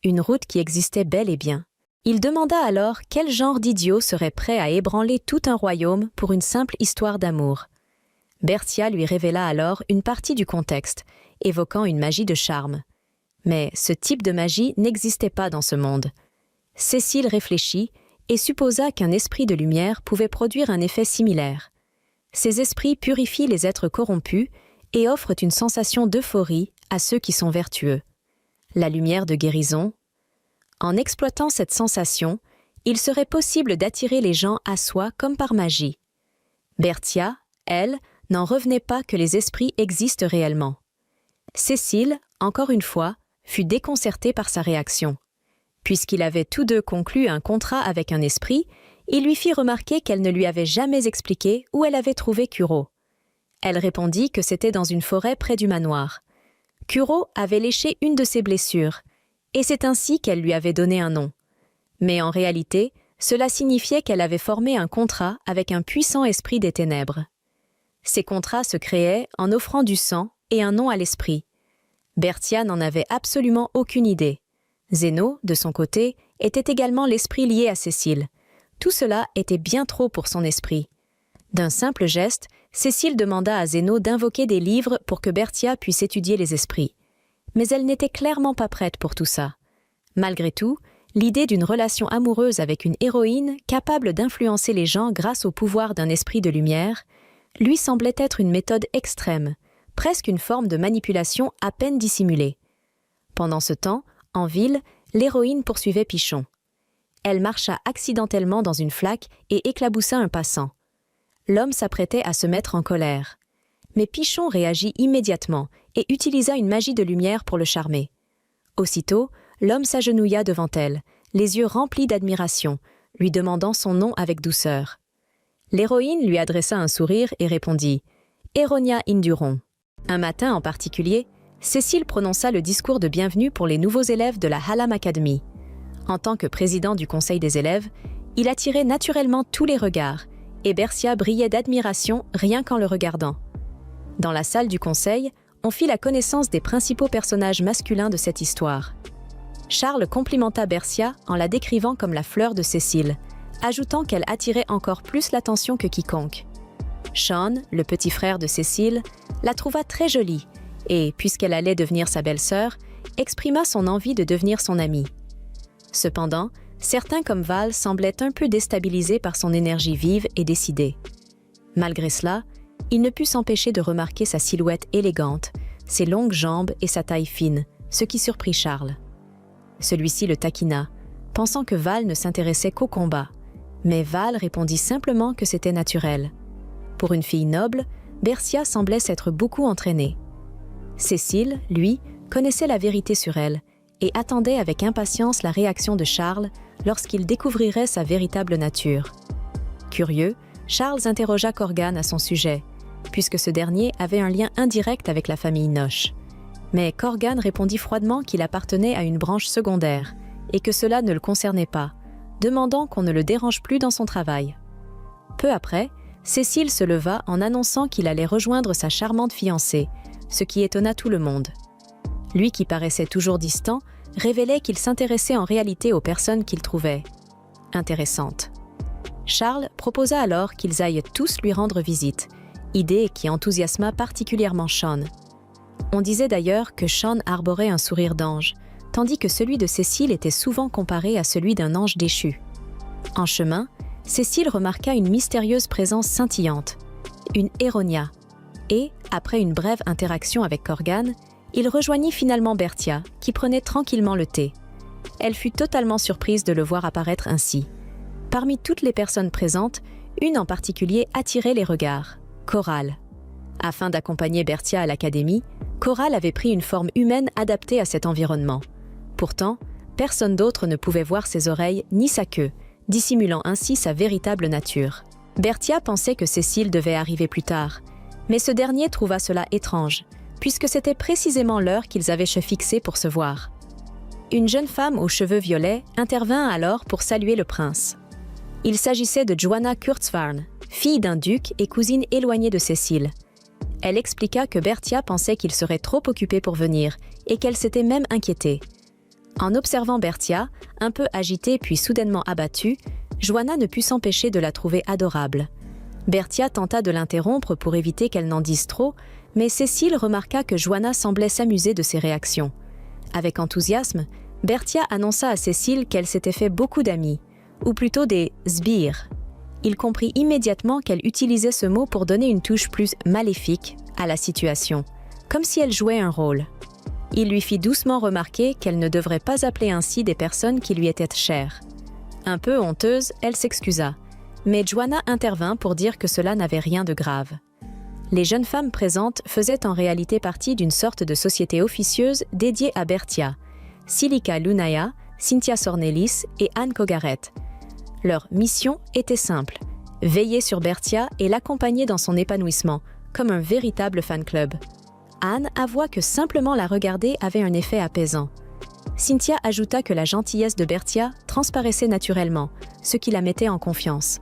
Une route qui existait bel et bien. Il demanda alors quel genre d'idiot serait prêt à ébranler tout un royaume pour une simple histoire d'amour. Berthia lui révéla alors une partie du contexte, évoquant une magie de charme. Mais ce type de magie n'existait pas dans ce monde. Cécile réfléchit et supposa qu'un esprit de lumière pouvait produire un effet similaire. Ces esprits purifient les êtres corrompus et offrent une sensation d'euphorie à ceux qui sont vertueux. La lumière de guérison. En exploitant cette sensation, il serait possible d'attirer les gens à soi comme par magie. Berthia, elle, n'en revenait pas que les esprits existent réellement. Cécile, encore une fois, fut déconcertée par sa réaction. Puisqu'ils avaient tous deux conclu un contrat avec un esprit, il lui fit remarquer qu'elle ne lui avait jamais expliqué où elle avait trouvé Kuro. Elle répondit que c'était dans une forêt près du manoir. Kuro avait léché une de ses blessures, et c'est ainsi qu'elle lui avait donné un nom. Mais en réalité, cela signifiait qu'elle avait formé un contrat avec un puissant esprit des ténèbres. Ces contrats se créaient en offrant du sang et un nom à l'esprit. Berthia n'en avait absolument aucune idée. Zéno, de son côté, était également l'esprit lié à Cécile. Tout cela était bien trop pour son esprit. D'un simple geste, Cécile demanda à Zéno d'invoquer des livres pour que Berthia puisse étudier les esprits. Mais elle n'était clairement pas prête pour tout ça. Malgré tout, l'idée d'une relation amoureuse avec une héroïne capable d'influencer les gens grâce au pouvoir d'un esprit de lumière, lui semblait être une méthode extrême, presque une forme de manipulation à peine dissimulée. Pendant ce temps, en ville, l'héroïne poursuivait Pichon. Elle marcha accidentellement dans une flaque et éclaboussa un passant. L'homme s'apprêtait à se mettre en colère. Mais Pichon réagit immédiatement et utilisa une magie de lumière pour le charmer. Aussitôt, l'homme s'agenouilla devant elle, les yeux remplis d'admiration, lui demandant son nom avec douceur. L'héroïne lui adressa un sourire et répondit « Héronia Induron ». Un matin en particulier, Cécile prononça le discours de bienvenue pour les nouveaux élèves de la Hallam Academy. En tant que président du conseil des élèves, il attirait naturellement tous les regards, et Berthia brillait d'admiration rien qu'en le regardant. Dans la salle du conseil, on fit la connaissance des principaux personnages masculins de cette histoire. Charles complimenta Berthia en la décrivant comme la fleur de Cécile, ajoutant qu'elle attirait encore plus l'attention que quiconque. Sean, le petit frère de Cécile, la trouva très jolie et, puisqu'elle allait devenir sa belle-sœur, exprima son envie de devenir son amie. Cependant, certains comme Val semblaient un peu déstabilisés par son énergie vive et décidée. Malgré cela, il ne put s'empêcher de remarquer sa silhouette élégante, ses longues jambes et sa taille fine, ce qui surprit Charles. Celui-ci le taquina, pensant que Val ne s'intéressait qu'au combat, mais Val répondit simplement que c'était naturel. Pour une fille noble, Berthia semblait s'être beaucoup entraînée. Cécile, lui, connaissait la vérité sur elle et attendait avec impatience la réaction de Charles lorsqu'il découvrirait sa véritable nature. Curieux, Charles interrogea Corgan à son sujet, puisque ce dernier avait un lien indirect avec la famille Noche. Mais Corgan répondit froidement qu'il appartenait à une branche secondaire et que cela ne le concernait pas, demandant qu'on ne le dérange plus dans son travail. Peu après, Cécile se leva en annonçant qu'il allait rejoindre sa charmante fiancée, ce qui étonna tout le monde. Lui qui paraissait toujours distant, révélait qu'il s'intéressait en réalité aux personnes qu'il trouvait intéressantes. Charles proposa alors qu'ils aillent tous lui rendre visite, idée qui enthousiasma particulièrement Sean. On disait d'ailleurs que Sean arborait un sourire d'ange, tandis que celui de Cécile était souvent comparé à celui d'un ange déchu. En chemin, Cécile remarqua une mystérieuse présence scintillante, une Héronia, et, après une brève interaction avec Corgan, il rejoignit finalement Berthia, qui prenait tranquillement le thé. Elle fut totalement surprise de le voir apparaître ainsi. Parmi toutes les personnes présentes, une en particulier attirait les regards, Coral. Afin d'accompagner Berthia à l'académie, Coral avait pris une forme humaine adaptée à cet environnement. Pourtant, personne d'autre ne pouvait voir ses oreilles ni sa queue, dissimulant ainsi sa véritable nature. Berthia pensait que Cécile devait arriver plus tard, mais ce dernier trouva cela étrange, puisque c'était précisément l'heure qu'ils avaient fixée pour se voir. Une jeune femme aux cheveux violets intervint alors pour saluer le prince. Il s'agissait de Joanna Kurzwarn, fille d'un duc et cousine éloignée de Cécile. Elle expliqua que Berthia pensait qu'il serait trop occupé pour venir et qu'elle s'était même inquiétée. En observant Berthia, un peu agitée puis soudainement abattue, Joanna ne put s'empêcher de la trouver adorable. Berthia tenta de l'interrompre pour éviter qu'elle n'en dise trop, mais Cécile remarqua que Joanna semblait s'amuser de ses réactions. Avec enthousiasme, Berthia annonça à Cécile qu'elle s'était fait beaucoup d'amis, ou plutôt des sbires. Il comprit immédiatement qu'elle utilisait ce mot pour donner une touche plus maléfique à la situation, comme si elle jouait un rôle. Il lui fit doucement remarquer qu'elle ne devrait pas appeler ainsi des personnes qui lui étaient chères. Un peu honteuse, elle s'excusa, mais Joanna intervint pour dire que cela n'avait rien de grave. Les jeunes femmes présentes faisaient en réalité partie d'une sorte de société officieuse dédiée à Berthia, Silica Lunaya, Cynthia Sornelis et Anne Kogaret. Leur mission était simple, veiller sur Berthia et l'accompagner dans son épanouissement, comme un véritable fan club. Anne avoua que simplement la regarder avait un effet apaisant. Cynthia ajouta que la gentillesse de Berthia transparaissait naturellement, ce qui la mettait en confiance.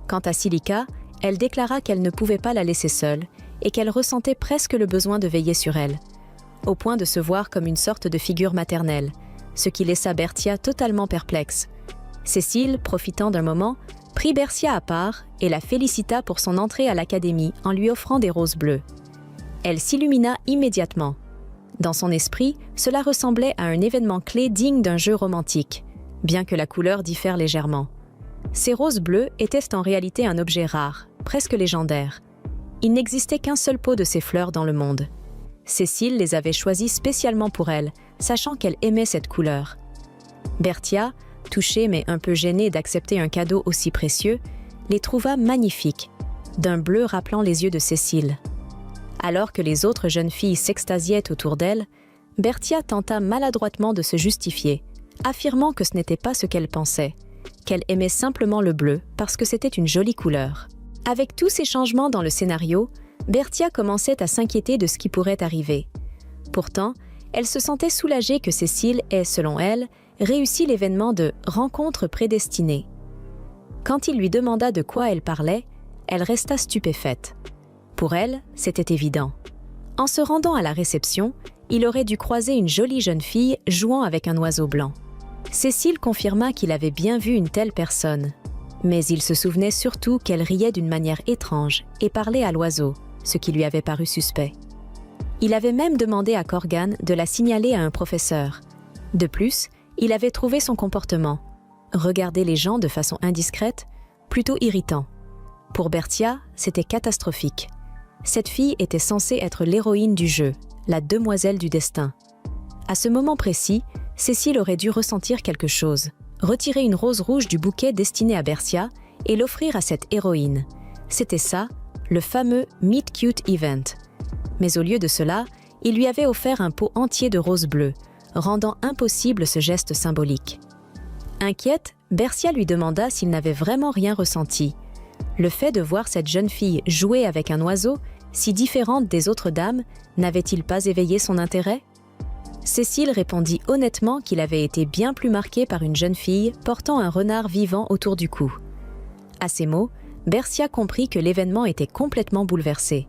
Quant à Silica, elle déclara qu'elle ne pouvait pas la laisser seule et qu'elle ressentait presque le besoin de veiller sur elle, au point de se voir comme une sorte de figure maternelle, ce qui laissa Berthia totalement perplexe. Cécile, profitant d'un moment, prit Berthia à part et la félicita pour son entrée à l'académie en lui offrant des roses bleues. Elle s'illumina immédiatement. Dans son esprit, cela ressemblait à un événement clé digne d'un jeu romantique, bien que la couleur diffère légèrement. Ces roses bleues étaient en réalité un objet rare, presque légendaire. Il n'existait qu'un seul pot de ces fleurs dans le monde. Cécile les avait choisies spécialement pour elle, sachant qu'elle aimait cette couleur. Berthia, touchée mais un peu gênée d'accepter un cadeau aussi précieux, les trouva magnifiques, d'un bleu rappelant les yeux de Cécile. Alors que les autres jeunes filles s'extasiaient autour d'elle, Berthia tenta maladroitement de se justifier, affirmant que ce n'était pas ce qu'elle pensait, qu'elle aimait simplement le bleu parce que c'était une jolie couleur. Avec tous ces changements dans le scénario, Berthia commençait à s'inquiéter de ce qui pourrait arriver. Pourtant, elle se sentait soulagée que Cécile ait, selon elle, réussi l'événement de « rencontre prédestinée ». Quand il lui demanda de quoi elle parlait, elle resta stupéfaite. Pour elle, c'était évident. En se rendant à la réception, il aurait dû croiser une jolie jeune fille jouant avec un oiseau blanc. Cécile confirma qu'il avait bien vu une telle personne, mais il se souvenait surtout qu'elle riait d'une manière étrange et parlait à l'oiseau, ce qui lui avait paru suspect. Il avait même demandé à Corgan de la signaler à un professeur. De plus, il avait trouvé son comportement, regarder les gens de façon indiscrète, plutôt irritant. Pour Berthia, c'était catastrophique. Cette fille était censée être l'héroïne du jeu, la demoiselle du destin. À ce moment précis, Cécile aurait dû ressentir quelque chose, retirer une rose rouge du bouquet destiné à Berthia et l'offrir à cette héroïne. C'était ça, le fameux Meet Cute Event. Mais au lieu de cela, il lui avait offert un pot entier de roses bleues, rendant impossible ce geste symbolique. Inquiète, Berthia lui demanda s'il n'avait vraiment rien ressenti. Le fait de voir cette jeune fille jouer avec un oiseau, si différente des autres dames, n'avait-il pas éveillé son intérêt? Cécile répondit honnêtement qu'il avait été bien plus marqué par une jeune fille portant un renard vivant autour du cou. À ces mots, Berthia comprit que l'événement était complètement bouleversé.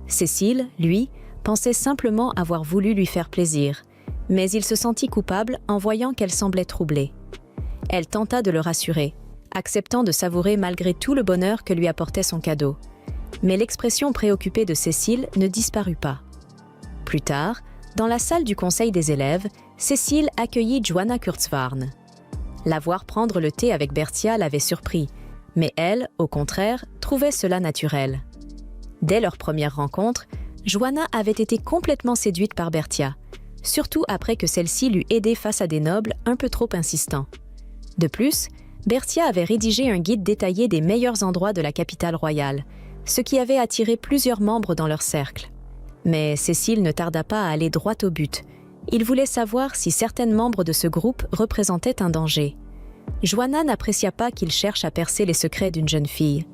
Cécile, lui, pensait simplement avoir voulu lui faire plaisir, mais il se sentit coupable en voyant qu'elle semblait troublée. Elle tenta de le rassurer, acceptant de savourer malgré tout le bonheur que lui apportait son cadeau. Mais l'expression préoccupée de Cécile ne disparut pas. Plus tard, dans la salle du conseil des élèves, Cécile accueillit Joanna Kurzwarn. La voir prendre le thé avec Bertia l'avait surpris, mais elle, au contraire, trouvait cela naturel. Dès leur première rencontre, Joanna avait été complètement séduite par Bertia, surtout après que celle-ci l'eût aidée face à des nobles un peu trop insistants. De plus, Bertia avait rédigé un guide détaillé des meilleurs endroits de la capitale royale, ce qui avait attiré plusieurs membres dans leur cercle. Mais Cécile ne tarda pas à aller droit au but. Il voulait savoir si certains membres de ce groupe représentaient un danger. Joanna n'apprécia pas qu'il cherche à percer les secrets d'une jeune fille.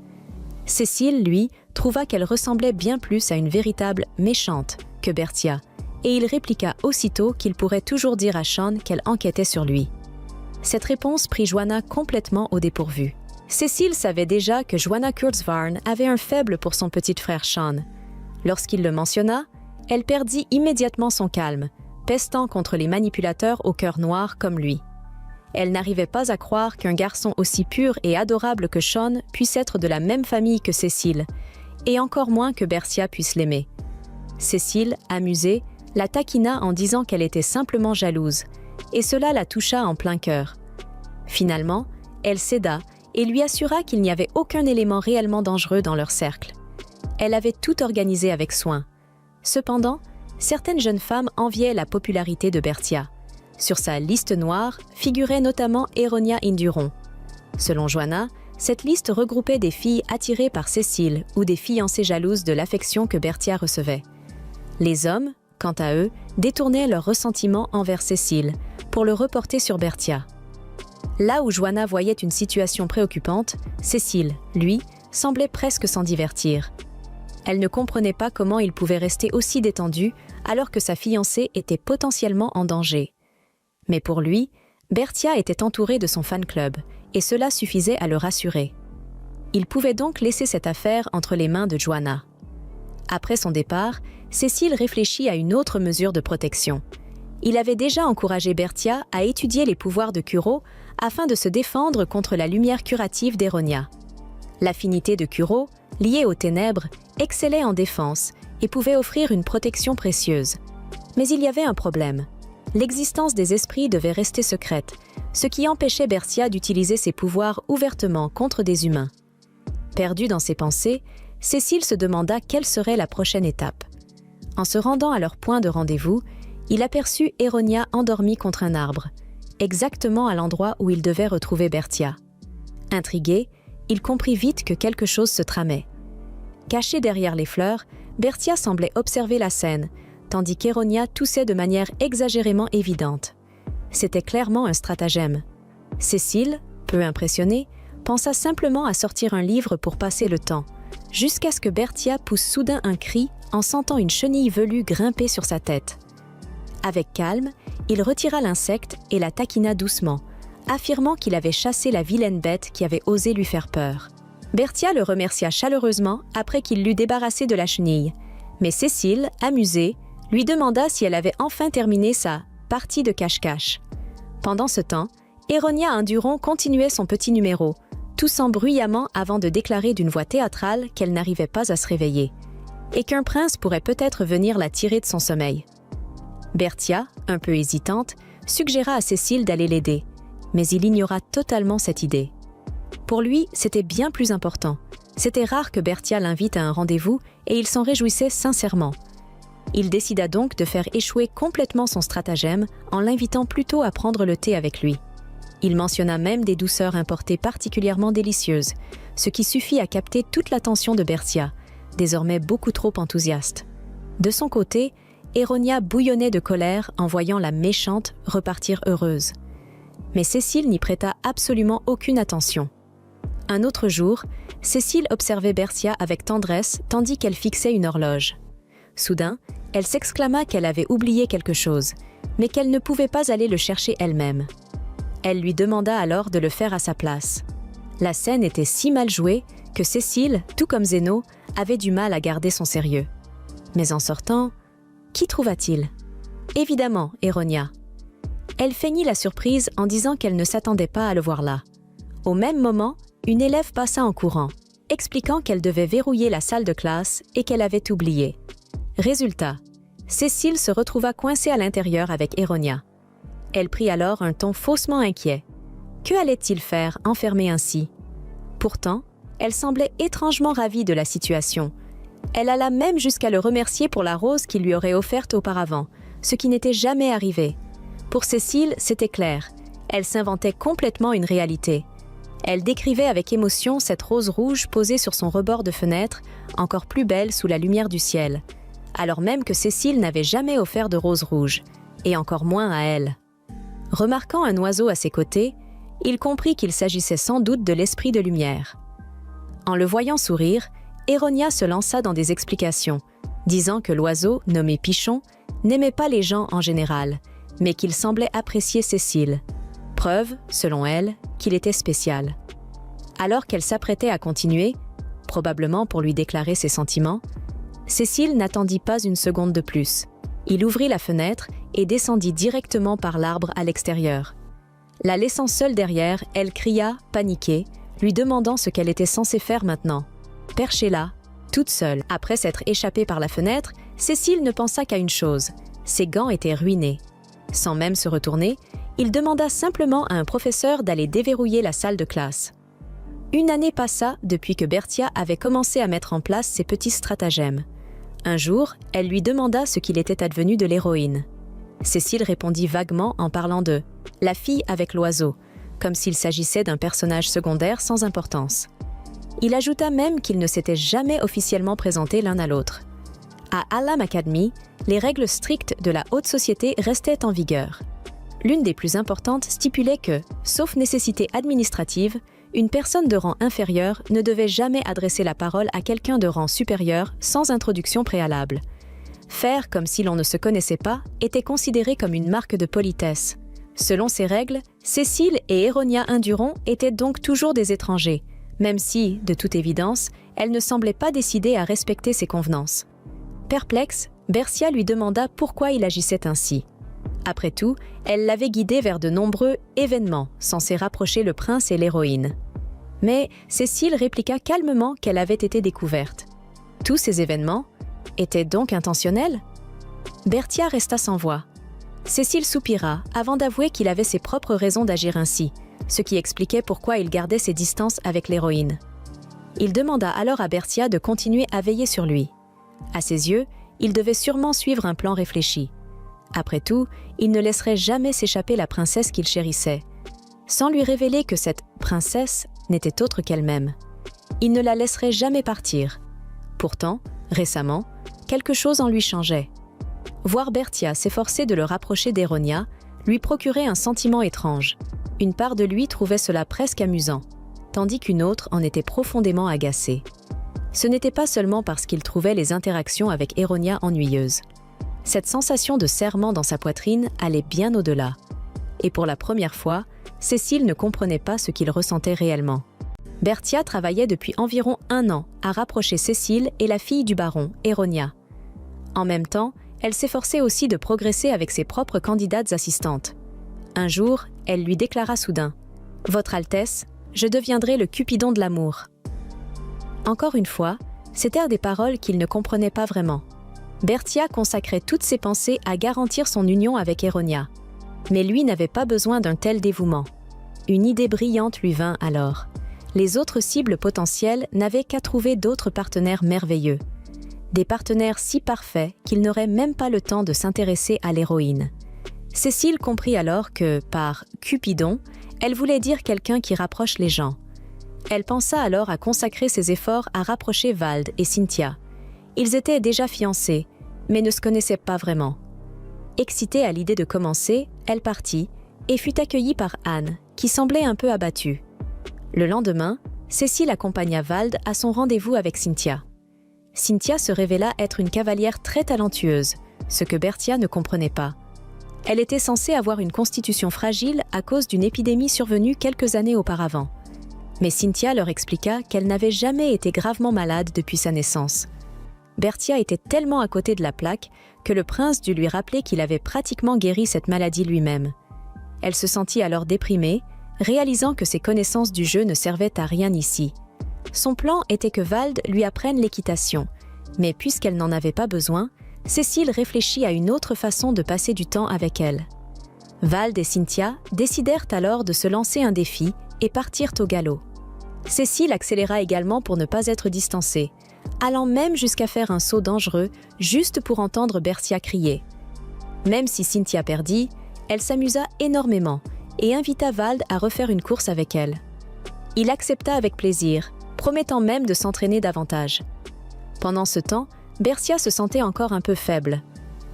Cécile, lui, trouva qu'elle ressemblait bien plus à une véritable méchante que Bertia, et il répliqua aussitôt qu'il pourrait toujours dire à Sean qu'elle enquêtait sur lui. Cette réponse prit Joanna complètement au dépourvu. Cécile savait déjà que Joanna Kurzwarn avait un faible pour son petit frère Sean. Lorsqu'il le mentionna, elle perdit immédiatement son calme, pestant contre les manipulateurs au cœur noir comme lui. Elle n'arrivait pas à croire qu'un garçon aussi pur et adorable que Sean puisse être de la même famille que Cécile, et encore moins que Bertia puisse l'aimer. Cécile, amusée, la taquina en disant qu'elle était simplement jalouse, et cela la toucha en plein cœur. Finalement, elle céda et lui assura qu'il n'y avait aucun élément réellement dangereux dans leur cercle. Elle avait tout organisé avec soin. Cependant, certaines jeunes femmes enviaient la popularité de Bertia. Sur sa liste noire figurait notamment Eronia Induron. Selon Joanna, cette liste regroupait des filles attirées par Cécile ou des fiancées jalouses de l'affection que Bertia recevait. Les hommes, quant à eux, détournaient leur ressentiment envers Cécile pour le reporter sur Bertia. Là où Joanna voyait une situation préoccupante, Cécile, lui, semblait presque s'en divertir. Elle ne comprenait pas comment il pouvait rester aussi détendu alors que sa fiancée était potentiellement en danger. Mais pour lui, Bertia était entourée de son fan-club, et cela suffisait à le rassurer. Il pouvait donc laisser cette affaire entre les mains de Joanna. Après son départ, Cécile réfléchit à une autre mesure de protection. Il avait déjà encouragé Bertia à étudier les pouvoirs de Kuro afin de se défendre contre la lumière curative d'Eronia. L'affinité de Kuro, liée aux ténèbres, excellait en défense et pouvait offrir une protection précieuse. Mais il y avait un problème. L'existence des esprits devait rester secrète, ce qui empêchait Bertia d'utiliser ses pouvoirs ouvertement contre des humains. Perdue dans ses pensées, Cécile se demanda quelle serait la prochaine étape. En se rendant à leur point de rendez-vous, il aperçut Eronia endormie contre un arbre, exactement à l'endroit où il devait retrouver Bertia. Intrigué, il comprit vite que quelque chose se tramait. Cachée derrière les fleurs, Bertia semblait observer la scène, tandis qu'Eronia toussait de manière exagérément évidente. C'était clairement un stratagème. Cécile, peu impressionnée, pensa simplement à sortir un livre pour passer le temps, jusqu'à ce que Bertia pousse soudain un cri en sentant une chenille velue grimper sur sa tête. Avec calme, il retira l'insecte et la taquina doucement, affirmant qu'il avait chassé la vilaine bête qui avait osé lui faire peur. Bertia le remercia chaleureusement après qu'il l'eut débarrassé de la chenille, mais Cécile, amusée, lui demanda si elle avait enfin terminé sa partie de cache-cache. Pendant ce temps, Eronia Induron continuait son petit numéro, toussant bruyamment avant de déclarer d'une voix théâtrale qu'elle n'arrivait pas à se réveiller, et qu'un prince pourrait peut-être venir la tirer de son sommeil. Bertia, un peu hésitante, suggéra à Cécile d'aller l'aider, mais il ignora totalement cette idée. Pour lui, c'était bien plus important. C'était rare que Bertia l'invite à un rendez-vous et il s'en réjouissait sincèrement. Il décida donc de faire échouer complètement son stratagème en l'invitant plutôt à prendre le thé avec lui. Il mentionna même des douceurs importées particulièrement délicieuses, ce qui suffit à capter toute l'attention de Bertia, désormais beaucoup trop enthousiaste. De son côté, Eronia bouillonnait de colère en voyant la méchante repartir heureuse. Mais Cécile n'y prêta absolument aucune attention. Un autre jour, Cécile observait Bertia avec tendresse tandis qu'elle fixait une horloge. Soudain, elle s'exclama qu'elle avait oublié quelque chose, mais qu'elle ne pouvait pas aller le chercher elle-même. Elle lui demanda alors de le faire à sa place. La scène était si mal jouée que Cécile, tout comme Zéno, avait du mal à garder son sérieux. Mais en sortant, Qui trouva-t-il? Évidemment, Eronia. Elle feignit la surprise en disant qu'elle ne s'attendait pas à le voir là. Au même moment, une élève passa en courant, expliquant qu'elle devait verrouiller la salle de classe et qu'elle avait oublié. Résultat, Cécile se retrouva coincée à l'intérieur avec Eronia. Elle prit alors un ton faussement inquiet. Que allait-il faire, enfermée ainsi? Pourtant, elle semblait étrangement ravie de la situation. Elle alla même jusqu'à le remercier pour la rose qu'il lui aurait offerte auparavant, ce qui n'était jamais arrivé. Pour Cécile, c'était clair. Elle s'inventait complètement une réalité. Elle décrivait avec émotion cette rose rouge posée sur son rebord de fenêtre, encore plus belle sous la lumière du ciel, alors même que Cécile n'avait jamais offert de rose rouge, et encore moins à elle. Remarquant un oiseau à ses côtés, il comprit qu'il s'agissait sans doute de l'esprit de lumière. En le voyant sourire, Eronia se lança dans des explications, disant que l'oiseau, nommé Pichon, n'aimait pas les gens en général, mais qu'il semblait apprécier Cécile. Preuve, selon elle, qu'il était spécial. Alors qu'elle s'apprêtait à continuer, probablement pour lui déclarer ses sentiments, Cécile n'attendit pas une seconde de plus. Il ouvrit la fenêtre et descendit directement par l'arbre à l'extérieur. La laissant seule derrière, elle cria, paniquée, lui demandant ce qu'elle était censée faire maintenant. Perchée là, toute seule. Après s'être échappée par la fenêtre, Cécile ne pensa qu'à une chose, ses gants étaient ruinés. Sans même se retourner, il demanda simplement à un professeur d'aller déverrouiller la salle de classe. Une année passa depuis que Bertia avait commencé à mettre en place ses petits stratagèmes. Un jour, elle lui demanda ce qu'il était advenu de l'héroïne. Cécile répondit vaguement en parlant de « la fille avec l'oiseau », comme s'il s'agissait d'un personnage secondaire sans importance. Il ajouta même qu'ils ne s'étaient jamais officiellement présentés l'un à l'autre. À Hallam Academy, les règles strictes de la haute société restaient en vigueur. L'une des plus importantes stipulait que, sauf nécessité administrative, une personne de rang inférieur ne devait jamais adresser la parole à quelqu'un de rang supérieur sans introduction préalable. Faire comme si l'on ne se connaissait pas était considéré comme une marque de politesse. Selon ces règles, Cécile et Eronia Induron étaient donc toujours des étrangers, même si, de toute évidence, elle ne semblait pas décidée à respecter ces convenances. Perplexe, Bertia lui demanda pourquoi il agissait ainsi. Après tout, elle l'avait guidé vers de nombreux événements censés rapprocher le prince et l'héroïne. Mais Cécile répliqua calmement qu'elle avait été découverte. Tous ces événements étaient donc intentionnels? Bertia resta sans voix. Cécile soupira avant d'avouer qu'il avait ses propres raisons d'agir ainsi, ce qui expliquait pourquoi il gardait ses distances avec l'héroïne. Il demanda alors à Bertia de continuer à veiller sur lui. À ses yeux, il devait sûrement suivre un plan réfléchi. Après tout, il ne laisserait jamais s'échapper la princesse qu'il chérissait, sans lui révéler que cette princesse n'était autre qu'elle-même. Il ne la laisserait jamais partir. Pourtant, récemment, quelque chose en lui changeait. Voir Bertia s'efforcer de le rapprocher d'Eronia lui procurait un sentiment étrange. Une part de lui trouvait cela presque amusant, tandis qu'une autre en était profondément agacée. Ce n'était pas seulement parce qu'il trouvait les interactions avec Eronia ennuyeuses. Cette sensation de serrement dans sa poitrine allait bien au-delà. Et pour la première fois, Cécile ne comprenait pas ce qu'il ressentait réellement. Bertia travaillait depuis environ 1 an à rapprocher Cécile et la fille du baron, Eronia. En même temps, elle s'efforçait aussi de progresser avec ses propres candidates assistantes. Un jour, elle lui déclara soudain « Votre Altesse, je deviendrai le Cupidon de l'amour. » Encore une fois, c'étaient des paroles qu'il ne comprenait pas vraiment. Bertia consacrait toutes ses pensées à garantir son union avec Eronia. Mais lui n'avait pas besoin d'un tel dévouement. Une idée brillante lui vint alors. Les autres cibles potentielles n'avaient qu'à trouver d'autres partenaires merveilleux. Des partenaires si parfaits qu'ils n'auraient même pas le temps de s'intéresser à l'héroïne. Cécile comprit alors que, par « Cupidon », elle voulait dire quelqu'un qui rapproche les gens. Elle pensa alors à consacrer ses efforts à rapprocher Vald et Cynthia. Ils étaient déjà fiancés, mais ne se connaissaient pas vraiment. Excitée à l'idée de commencer, elle partit et fut accueillie par Anne, qui semblait un peu abattue. Le lendemain, Cécile accompagna Vald à son rendez-vous avec Cynthia. Cynthia se révéla être une cavalière très talentueuse, ce que Bertia ne comprenait pas. Elle était censée avoir une constitution fragile à cause d'une épidémie survenue quelques années auparavant. Mais Cynthia leur expliqua qu'elle n'avait jamais été gravement malade depuis sa naissance. Berthia était tellement à côté de la plaque que le prince dut lui rappeler qu'il avait pratiquement guéri cette maladie lui-même. Elle se sentit alors déprimée, réalisant que ses connaissances du jeu ne servaient à rien ici. Son plan était que Vald lui apprenne l'équitation, mais puisqu'elle n'en avait pas besoin, Cécile réfléchit à une autre façon de passer du temps avec elle. Vald et Cynthia décidèrent alors de se lancer un défi et partirent au galop. Cécile accéléra également pour ne pas être distancée, allant même jusqu'à faire un saut dangereux juste pour entendre Berthia crier. Même si Cynthia perdit, elle s'amusa énormément et invita Vald à refaire une course avec elle. Il accepta avec plaisir, promettant même de s'entraîner davantage. Pendant ce temps, Berthia se sentait encore un peu faible.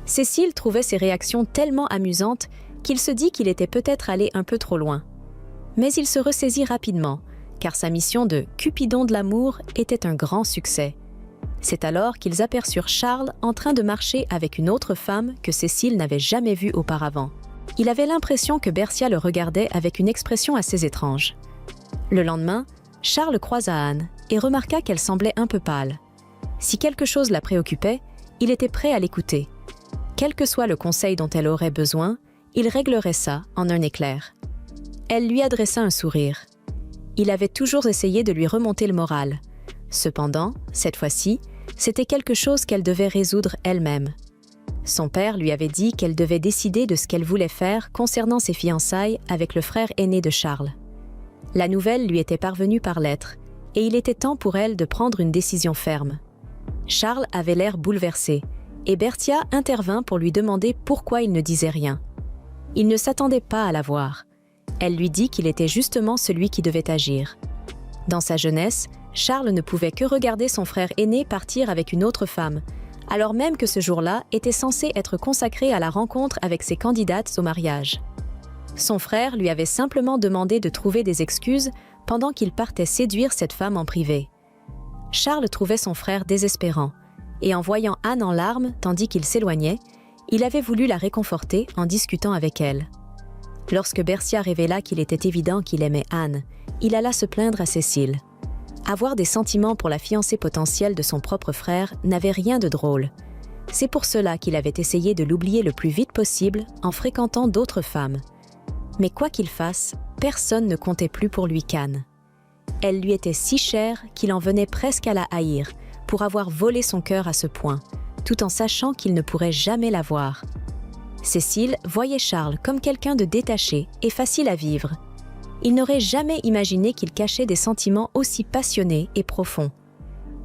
Cécile trouvait ses réactions tellement amusantes qu'il se dit qu'il était peut-être allé un peu trop loin. Mais il se ressaisit rapidement, car sa mission de « Cupidon de l'amour » était un grand succès. C'est alors qu'ils aperçurent Charles en train de marcher avec une autre femme que Cécile n'avait jamais vue auparavant. Il avait l'impression que Berthia le regardait avec une expression assez étrange. Le lendemain, Charles croisa Anne et remarqua qu'elle semblait un peu pâle. Si quelque chose la préoccupait, il était prêt à l'écouter. Quel que soit le conseil dont elle aurait besoin, il réglerait ça en un éclair. Elle lui adressa un sourire. Il avait toujours essayé de lui remonter le moral. Cependant, cette fois-ci, c'était quelque chose qu'elle devait résoudre elle-même. Son père lui avait dit qu'elle devait décider de ce qu'elle voulait faire concernant ses fiançailles avec le frère aîné de Charles. La nouvelle lui était parvenue par lettre, et il était temps pour elle de prendre une décision ferme. Charles avait l'air bouleversé, et Berthia intervint pour lui demander pourquoi il ne disait rien. Il ne s'attendait pas à la voir. Elle lui dit qu'il était justement celui qui devait agir. Dans sa jeunesse, Charles ne pouvait que regarder son frère aîné partir avec une autre femme, alors même que ce jour-là était censé être consacré à la rencontre avec ses candidates au mariage. Son frère lui avait simplement demandé de trouver des excuses pendant qu'il partait séduire cette femme en privé. Charles trouvait son frère désespérant, et en voyant Anne en larmes tandis qu'il s'éloignait, il avait voulu la réconforter en discutant avec elle. Lorsque Berthia révéla qu'il était évident qu'il aimait Anne, il alla se plaindre à Cécile. Avoir des sentiments pour la fiancée potentielle de son propre frère n'avait rien de drôle. C'est pour cela qu'il avait essayé de l'oublier le plus vite possible en fréquentant d'autres femmes. Mais quoi qu'il fasse, personne ne comptait plus pour lui qu'Anne. Elle lui était si chère qu'il en venait presque à la haïr pour avoir volé son cœur à ce point, tout en sachant qu'il ne pourrait jamais la voir. Cécile voyait Charles comme quelqu'un de détaché et facile à vivre. Il n'aurait jamais imaginé qu'il cachait des sentiments aussi passionnés et profonds.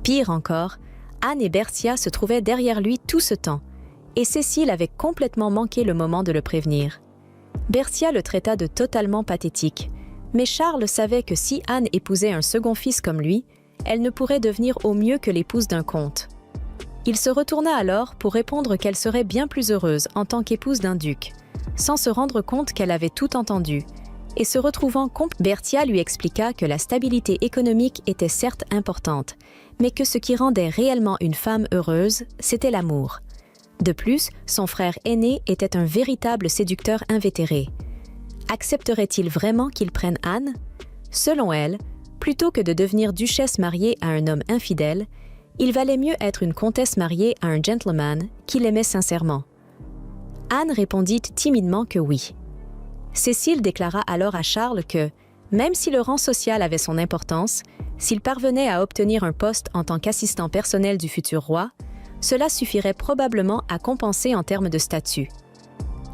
Pire encore, Anne et Berthia se trouvaient derrière lui tout ce temps, et Cécile avait complètement manqué le moment de le prévenir. Berthia le traita de totalement pathétique, mais Charles savait que si Anne épousait un second fils comme lui, elle ne pourrait devenir au mieux que l'épouse d'un comte. Il se retourna alors pour répondre qu'elle serait bien plus heureuse en tant qu'épouse d'un duc, sans se rendre compte qu'elle avait tout entendu, et se retrouvant Berthia lui expliqua que la stabilité économique était certes importante, mais que ce qui rendait réellement une femme heureuse, c'était l'amour. De plus, son frère aîné était un véritable séducteur invétéré. Accepterait-il vraiment qu'il prenne Anne? Selon elle, plutôt que de devenir duchesse mariée à un homme infidèle, il valait mieux être une comtesse mariée à un gentleman qui l'aimait sincèrement. Anne répondit timidement que oui. Cécile déclara alors à Charles que, même si le rang social avait son importance, s'il parvenait à obtenir un poste en tant qu'assistant personnel du futur roi, cela suffirait probablement à compenser en termes de statut.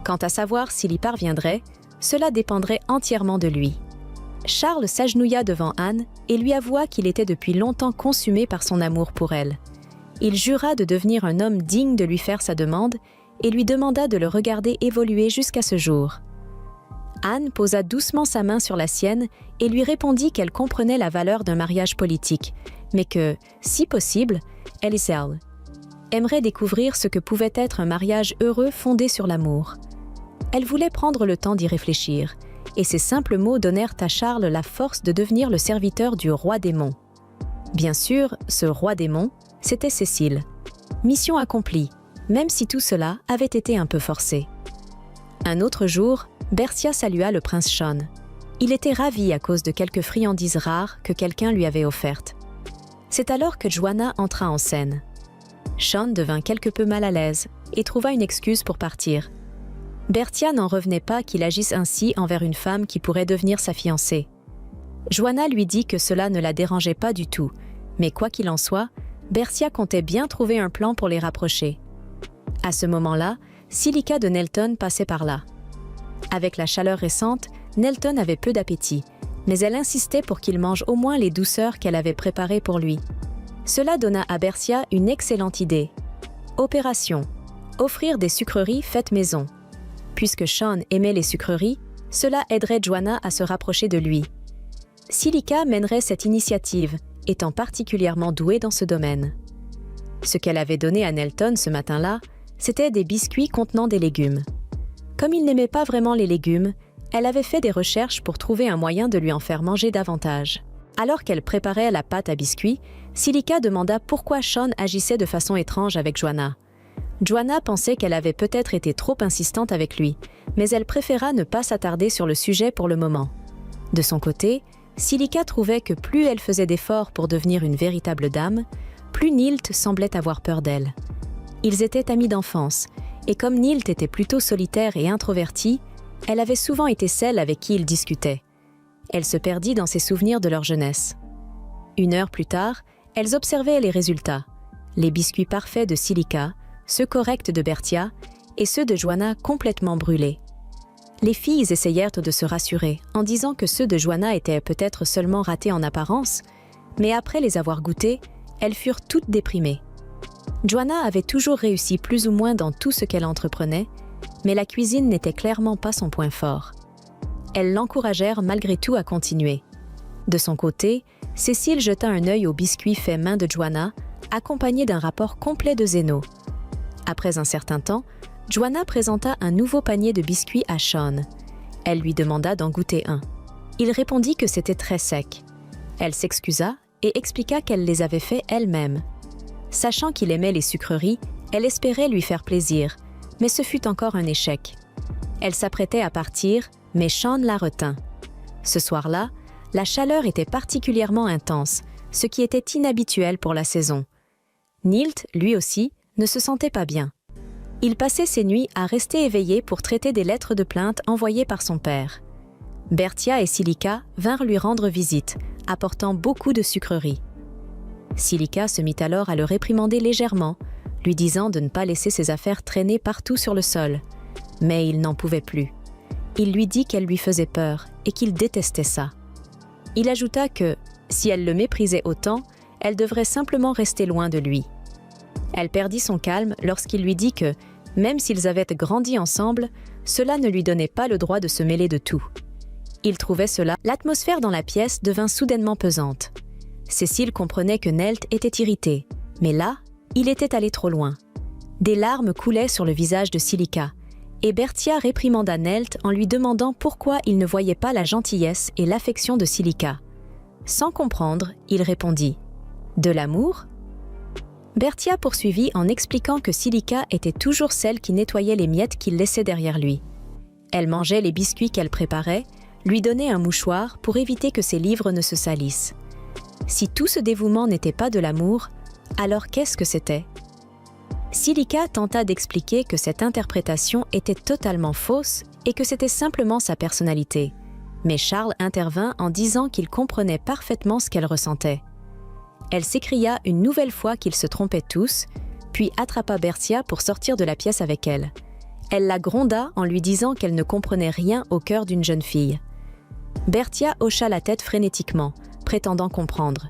Quant à savoir s'il y parviendrait, cela dépendrait entièrement de lui. Charles s'agenouilla devant Anne et lui avoua qu'il était depuis longtemps consumé par son amour pour elle. Il jura de devenir un homme digne de lui faire sa demande et lui demanda de le regarder évoluer jusqu'à ce jour. Anne posa doucement sa main sur la sienne et lui répondit qu'elle comprenait la valeur d'un mariage politique, mais que, si possible, Eliselle aimerait découvrir ce que pouvait être un mariage heureux fondé sur l'amour. Elle voulait prendre le temps d'y réfléchir, et ces simples mots donnèrent à Charles la force de devenir le serviteur du roi démon. Bien sûr, ce roi démon, c'était Cécile. Mission accomplie, même si tout cela avait été un peu forcé. Un autre jour, Berthia salua le prince Sean. Il était ravi à cause de quelques friandises rares que quelqu'un lui avait offertes. C'est alors que Joanna entra en scène. Sean devint quelque peu mal à l'aise et trouva une excuse pour partir. Bertia n'en revenait pas qu'il agisse ainsi envers une femme qui pourrait devenir sa fiancée. Joanna lui dit que cela ne la dérangeait pas du tout, mais quoi qu'il en soit, Bertia comptait bien trouver un plan pour les rapprocher. À ce moment-là, Silica de Nelton passait par là. Avec la chaleur récente, Nelton avait peu d'appétit, mais elle insistait pour qu'il mange au moins les douceurs qu'elle avait préparées pour lui. Cela donna à Bertia une excellente idée. Opération: offrir des sucreries faites maison. Puisque Sean aimait les sucreries, cela aiderait Joanna à se rapprocher de lui. Silica mènerait cette initiative, étant particulièrement douée dans ce domaine. Ce qu'elle avait donné à Nelton ce matin-là, c'était des biscuits contenant des légumes. Comme il n'aimait pas vraiment les légumes, elle avait fait des recherches pour trouver un moyen de lui en faire manger davantage. Alors qu'elle préparait la pâte à biscuits, Silica demanda pourquoi Sean agissait de façon étrange avec Joanna. Joanna pensait qu'elle avait peut-être été trop insistante avec lui, mais elle préféra ne pas s'attarder sur le sujet pour le moment. De son côté, Silica trouvait que plus elle faisait d'efforts pour devenir une véritable dame, plus Nilt semblait avoir peur d'elle. Ils étaient amis d'enfance, et comme Nilt était plutôt solitaire et introvertie, elle avait souvent été celle avec qui il discutait. Elle se perdit dans ses souvenirs de leur jeunesse. 1 heure plus tard, elles observaient les résultats. Les biscuits parfaits de Silica, ceux corrects de Bertia, et ceux de Joanna complètement brûlés. Les filles essayèrent de se rassurer en disant que ceux de Joanna étaient peut-être seulement ratés en apparence, mais après les avoir goûtés, elles furent toutes déprimées. Joanna avait toujours réussi plus ou moins dans tout ce qu'elle entreprenait, mais la cuisine n'était clairement pas son point fort. Elles l'encouragèrent malgré tout à continuer. De son côté, Cécile jeta un œil aux biscuits faits main de Joanna, accompagné d'un rapport complet de Zeno. Après un certain temps, Joanna présenta un nouveau panier de biscuits à Sean. Elle lui demanda d'en goûter un. Il répondit que c'était très sec. Elle s'excusa et expliqua qu'elle les avait faits elle-même. Sachant qu'il aimait les sucreries, elle espérait lui faire plaisir, mais ce fut encore un échec. Elle s'apprêtait à partir, mais Sean la retint. Ce soir-là, la chaleur était particulièrement intense, ce qui était inhabituel pour la saison. Nilt, lui aussi, ne se sentait pas bien. Il passait ses nuits à rester éveillé pour traiter des lettres de plainte envoyées par son père. Bertia et Silica vinrent lui rendre visite, apportant beaucoup de sucreries. Silica se mit alors à le réprimander légèrement, lui disant de ne pas laisser ses affaires traîner partout sur le sol. Mais il n'en pouvait plus. Il lui dit qu'elle lui faisait peur et qu'il détestait ça. Il ajouta que, si elle le méprisait autant, elle devrait simplement rester loin de lui. Elle perdit son calme lorsqu'il lui dit que, même s'ils avaient grandi ensemble, cela ne lui donnait pas le droit de se mêler de tout. Il trouvait cela. L'atmosphère dans la pièce devint soudainement pesante. Cécile comprenait que Nelt était irrité, mais là, il était allé trop loin. Des larmes coulaient sur le visage de Silica, et Bertia réprimanda Nelt en lui demandant pourquoi il ne voyait pas la gentillesse et l'affection de Silica. Sans comprendre, il répondit « De l'amour ?» Bertia poursuivit en expliquant que Silica était toujours celle qui nettoyait les miettes qu'il laissait derrière lui. Elle mangeait les biscuits qu'elle préparait, lui donnait un mouchoir pour éviter que ses livres ne se salissent. Si tout ce dévouement n'était pas de l'amour, alors qu'est-ce que c'était ? Silica tenta d'expliquer que cette interprétation était totalement fausse et que c'était simplement sa personnalité. Mais Charles intervint en disant qu'il comprenait parfaitement ce qu'elle ressentait. Elle s'écria une nouvelle fois qu'ils se trompaient tous, puis attrapa Bertia pour sortir de la pièce avec elle. Elle la gronda en lui disant qu'elle ne comprenait rien au cœur d'une jeune fille. Bertia hocha la tête frénétiquement, prétendant comprendre.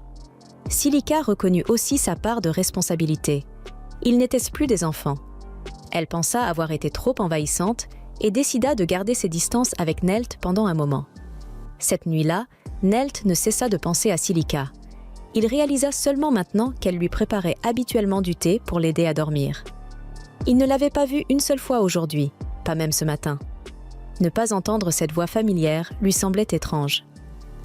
Silica reconnut aussi sa part de responsabilité. Ils n'étaient plus des enfants. Elle pensa avoir été trop envahissante et décida de garder ses distances avec Nelt pendant un moment. Cette nuit-là, Nelt ne cessa de penser à Silica. Il réalisa seulement maintenant qu'elle lui préparait habituellement du thé pour l'aider à dormir. Il ne l'avait pas vue une seule fois aujourd'hui, pas même ce matin. Ne pas entendre cette voix familière lui semblait étrange.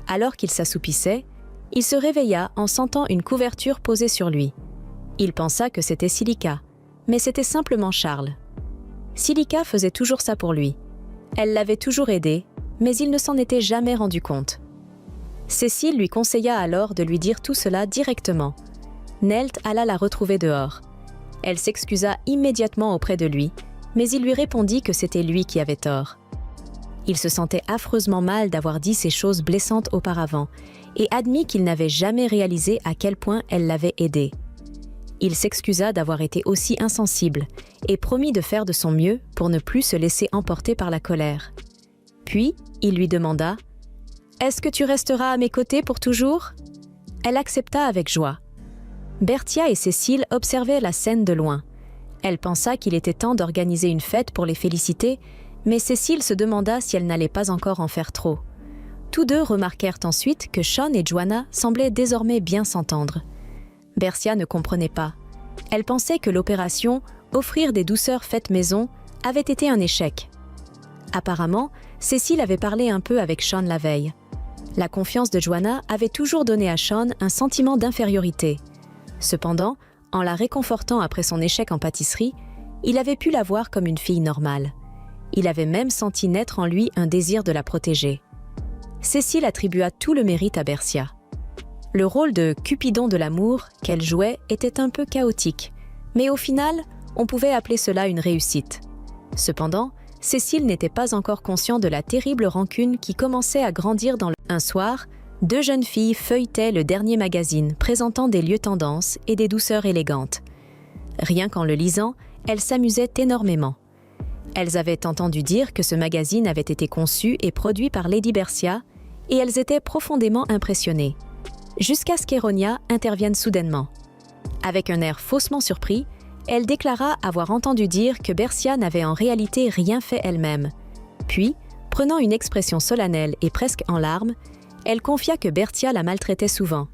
Alors qu'il s'assoupissait, il se réveilla en sentant une couverture posée sur lui. Il pensa que c'était Silica, mais c'était simplement Charles. Silica faisait toujours ça pour lui. Elle l'avait toujours aidé, mais il ne s'en était jamais rendu compte. Cécile lui conseilla alors de lui dire tout cela directement. Nelt alla la retrouver dehors. Elle s'excusa immédiatement auprès de lui, mais il lui répondit que c'était lui qui avait tort. Il se sentait affreusement mal d'avoir dit ces choses blessantes auparavant et admit qu'il n'avait jamais réalisé à quel point elle l'avait aidé. Il s'excusa d'avoir été aussi insensible et promit de faire de son mieux pour ne plus se laisser emporter par la colère. Puis, il lui demanda « Est-ce que tu resteras à mes côtés pour toujours ?» Elle accepta avec joie. Berthia et Cécile observaient la scène de loin. Elle pensa qu'il était temps d'organiser une fête pour les féliciter, mais Cécile se demanda si elle n'allait pas encore en faire trop. Tous deux remarquèrent ensuite que Sean et Joanna semblaient désormais bien s'entendre. Berthia ne comprenait pas. Elle pensait que l'opération « Offrir des douceurs faites maison » avait été un échec. Apparemment, Cécile avait parlé un peu avec Sean la veille. La confiance de Joanna avait toujours donné à Sean un sentiment d'infériorité. Cependant, en la réconfortant après son échec en pâtisserie, il avait pu la voir comme une fille normale. Il avait même senti naître en lui un désir de la protéger. Cécile attribua tout le mérite à Berthia. Le rôle de Cupidon de l'amour qu'elle jouait était un peu chaotique, mais au final, on pouvait appeler cela une réussite. Cependant, Cécile n'était pas encore conscient de la terrible rancune qui commençait à grandir dans le... Un soir, deux jeunes filles feuilletaient le dernier magazine présentant des lieux tendances et des douceurs élégantes. Rien qu'en le lisant, elles s'amusaient énormément. Elles avaient entendu dire que ce magazine avait été conçu et produit par Lady Berthia et elles étaient profondément impressionnées. Jusqu'à ce qu'Eronia intervienne soudainement. Avec un air faussement surpris, elle déclara avoir entendu dire que Berthia n'avait en réalité rien fait elle-même. Puis, prenant une expression solennelle et presque en larmes, elle confia que Berthia la maltraitait souvent.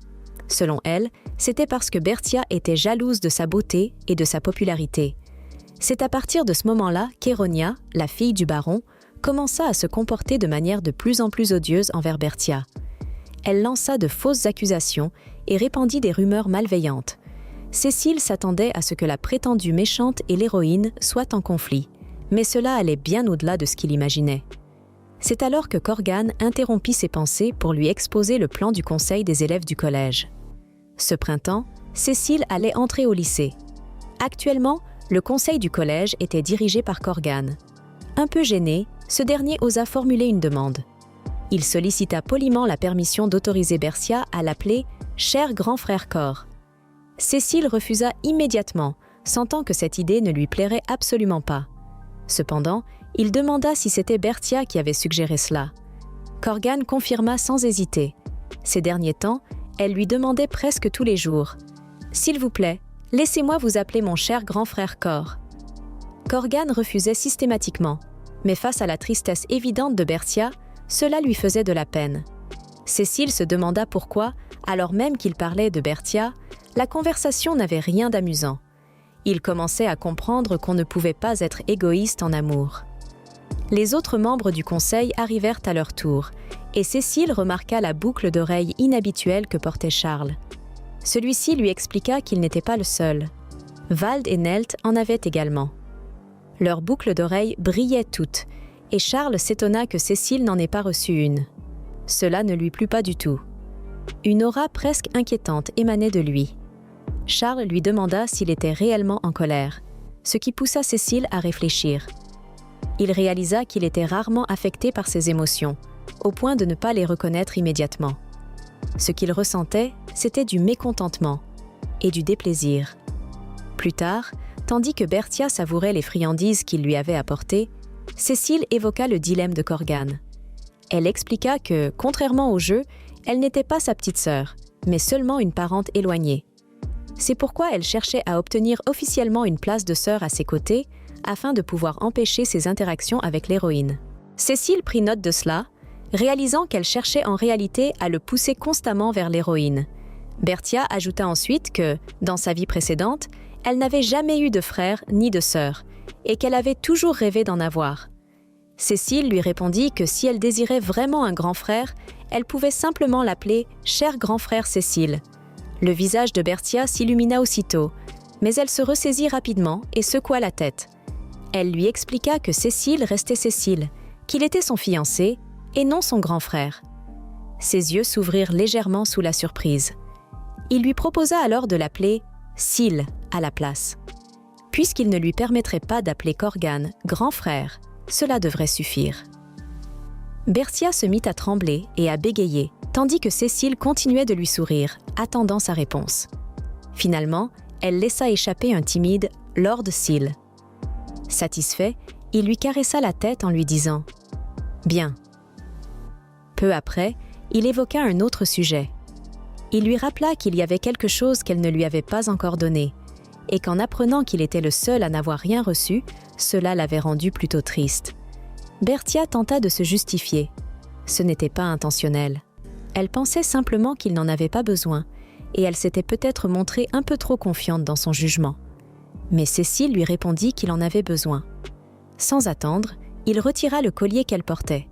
Selon elle, c'était parce que Berthia était jalouse de sa beauté et de sa popularité. C'est à partir de ce moment-là qu'Eronia, la fille du baron, commença à se comporter de manière de plus en plus odieuse envers Berthia. Elle lança de fausses accusations et répandit des rumeurs malveillantes. Cécile s'attendait à ce que la prétendue méchante et l'héroïne soient en conflit, mais cela allait bien au-delà de ce qu'il imaginait. C'est alors que Corgan interrompit ses pensées pour lui exposer le plan du conseil des élèves du collège. Ce printemps, Cécile allait entrer au lycée. Actuellement, le conseil du collège était dirigé par Corgan. Un peu gêné, ce dernier osa formuler une demande. Il sollicita poliment la permission d'autoriser Berthia à l'appeler « cher grand frère Cor ». Cécile refusa immédiatement, sentant que cette idée ne lui plairait absolument pas. Cependant, il demanda si c'était Berthia qui avait suggéré cela. Corgan confirma sans hésiter. Ces derniers temps, elle lui demandait presque tous les jours « S'il vous plaît, laissez-moi vous appeler mon cher grand frère Cor ». Corgan refusait systématiquement, mais face à la tristesse évidente de Berthia, cela lui faisait de la peine. Cécile se demanda pourquoi, alors même qu'il parlait de Berthia, la conversation n'avait rien d'amusant. Il commençait à comprendre qu'on ne pouvait pas être égoïste en amour. Les autres membres du conseil arrivèrent à leur tour, et Cécile remarqua la boucle d'oreille inhabituelle que portait Charles. Celui-ci lui expliqua qu'il n'était pas le seul. Vald et Nelt en avaient également. Leurs boucles d'oreilles brillaient toutes, et Charles s'étonna que Cécile n'en ait pas reçu une. Cela ne lui plut pas du tout. Une aura presque inquiétante émanait de lui. Charles lui demanda s'il était réellement en colère, ce qui poussa Cécile à réfléchir. Il réalisa qu'il était rarement affecté par ses émotions, au point de ne pas les reconnaître immédiatement. Ce qu'il ressentait, c'était du mécontentement et du déplaisir. Plus tard, tandis que Berthia savourait les friandises qu'il lui avait apportées, Cécile évoqua le dilemme de Corgan. Elle expliqua que, contrairement au jeu, elle n'était pas sa petite sœur, mais seulement une parente éloignée. C'est pourquoi elle cherchait à obtenir officiellement une place de sœur à ses côtés, afin de pouvoir empêcher ses interactions avec l'héroïne. Cécile prit note de cela, réalisant qu'elle cherchait en réalité à le pousser constamment vers l'héroïne. Berthia ajouta ensuite que, dans sa vie précédente, elle n'avait jamais eu de frère ni de sœur, et qu'elle avait toujours rêvé d'en avoir. Cécile lui répondit que si elle désirait vraiment un grand frère, elle pouvait simplement l'appeler « cher grand frère Cécile ». Le visage de Berthia s'illumina aussitôt, mais elle se ressaisit rapidement et secoua la tête. Elle lui expliqua que Cécile restait Cécile, qu'il était son fiancé et non son grand frère. Ses yeux s'ouvrirent légèrement sous la surprise. Il lui proposa alors de l'appeler « Syl » à la place. Puisqu'il ne lui permettrait pas d'appeler Corgan « grand frère », cela devrait suffire. Bertia se mit à trembler et à bégayer, tandis que Cécile continuait de lui sourire, attendant sa réponse. Finalement, elle laissa échapper un timide « Lord Seal ». Satisfait, il lui caressa la tête en lui disant « Bien ». Peu après, il évoqua un autre sujet. Il lui rappela qu'il y avait quelque chose qu'elle ne lui avait pas encore donné, et qu'en apprenant qu'il était le seul à n'avoir rien reçu, cela l'avait rendu plutôt triste. Bertia tenta de se justifier. Ce n'était pas intentionnel. Elle pensait simplement qu'il n'en avait pas besoin, et elle s'était peut-être montrée un peu trop confiante dans son jugement. Mais Cécile lui répondit qu'il en avait besoin. Sans attendre, il retira le collier qu'elle portait.